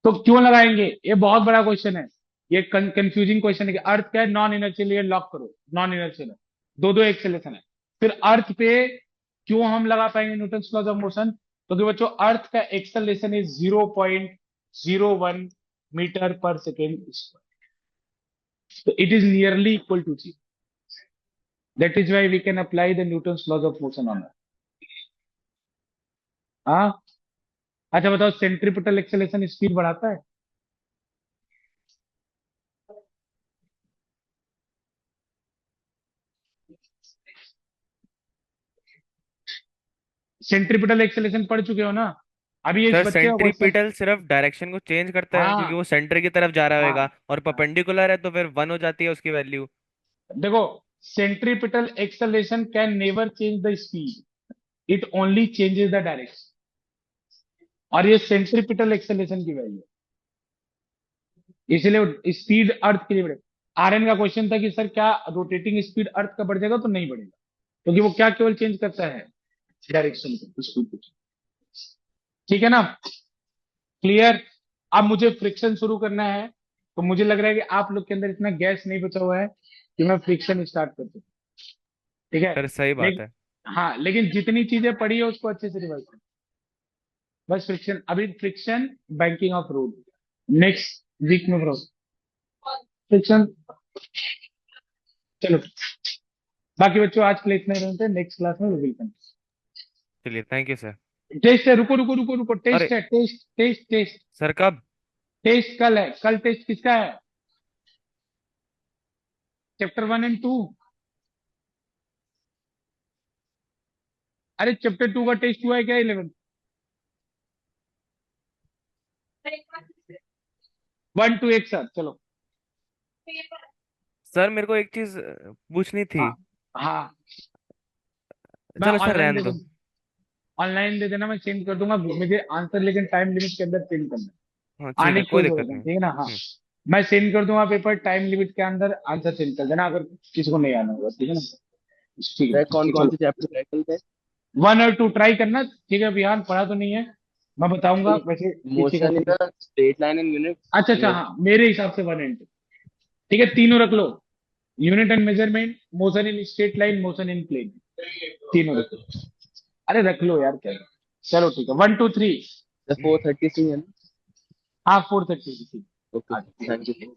तो क्यों लगाएंगे? ये बहुत बड़ा क्वेश्चन है, ये कंफ्यूजिंग क्वेश्चन है कि अर्थ क्या है, नॉन इनर्शियल, ये लॉक करो, नॉन इनर्शियल है, दो दो एक्सेलेरेशन है। फिर अर्थ पे क्यों हम लगा पाएंगे न्यूटन लॉज ऑफ मोशन? क्योंकि बच्चों अर्थ का एक्सेलेरेशन इज 0.01 मीटर पर सेकेंड स्क्वायर, तो it is nearly equal to 0। That is why we can apply the Newton laws of motion on earth. हाँ, अच्छा बताओ, सेंट्रीपिटल एक्सेलेरेशन स्पीड बढ़ाता है? सेंट्रीपिटल एक्सेलेरेशन पढ़ चुके हो ना? अभी ये इस सर बच्चे का क्वेश्चन। सेंट्रीपिटल सिर्फ डायरेक्शन को चेंज करता है क्योंकि हाँ वो सेंटर की तरफ जा रहा हाँ होगा और हाँ, परपेंडिकुलर है तो फिर 1 हो जाती है उसकी वैल्यू। देखो, centripetal acceleration can never change the speed, it only changes the direction. और ये सेंट्रीपिटल एक्सेलेरेशन की वैल्यू, इसलिए स्पीड अर्थ के लिए बढ़े। आरएन का क्वेश्चन था कि सर क्या रोटेटिंग स्पीड अर्थ का बढ़ जाएगा? तो नहीं बढ़ेगा, क्योंकि वो क्या केवल चेंज करता है डायरेक्शन को, स्पीड को। ठीक है ना? क्लियर? अब मुझे फ्रिक्शन शुरू करना है, तो मुझे लग रहा है कि आप लोग के अंदर इतना गैस नहीं बचा हुआ है कि मैं फ्रिक्शन स्टार्ट कर दूं। ठीक है, सर सही बात है। लेकिन हाँ, लेकिन जितनी चीजें पढ़ी है उसको अच्छे से रिवाइज करो। बस फ्रिक्शन, अभी friction, banking of road next week में करो फ्रिक्शन। चलो, बाकी बच्चों आज के लिए इतना ही रहते हैं, नेक्स्ट क्लास में विल कंटिन्यू। चलिए थैंक यू सर। टेस्ट है, रुको रुको रुको रुको, टेस्ट अरे है, टेस्ट टेस्ट टेस्ट। सर कब? टेस्ट कल है, कल टेस्ट किसका है? Chapter 1 and 2। अरे चैप्टर 2 का टेस्ट हुआ है क्या 11? 1 2 एक साथ चलो। सर मेरे को एक चीज पूछनी थी। हाँ हाँ, मैं चलो सर ऑनलाइन रहने दे दो। दूंगा, ऑनलाइन दे देना, मैं चेंज कर दूंगा मुझे आंसर, लेकिन टाइम लिमिट के अंदर चेंज करना हाँ है। ठीक आने है की कोई कोई दिक्कत जरूरत नहीं, नहीं। ठीक है ना? हाँ, मैं सेंड कर दूंगा पेपर, टाइम लिमिट के अंदर आंसर चेंज कर देना अगर किसी को नहीं आना होगा, ठीक है ना? ठीक है, सर कौन तो कौन चलो, से चैप्टर है कल पे? 1 और 2 ट्राई करना, ठीक है? बिहान पढ़ा तो नहीं है, मैं बताऊंगा वैसे किसी का। Motion in the straight line and unit अच्छा अच्छा, हाँ मेरे हिसाब से 1 एंड 2, ठीक है? तीनों रख लो, unit and measurement, motion in straight line, motion in plane, तीनों रख लो। अरे रख लो यार, क्या है? चलो ठीक है, 1 2 3। सर 4:30 से है ना? हाँ 4:30। Okay, thank you.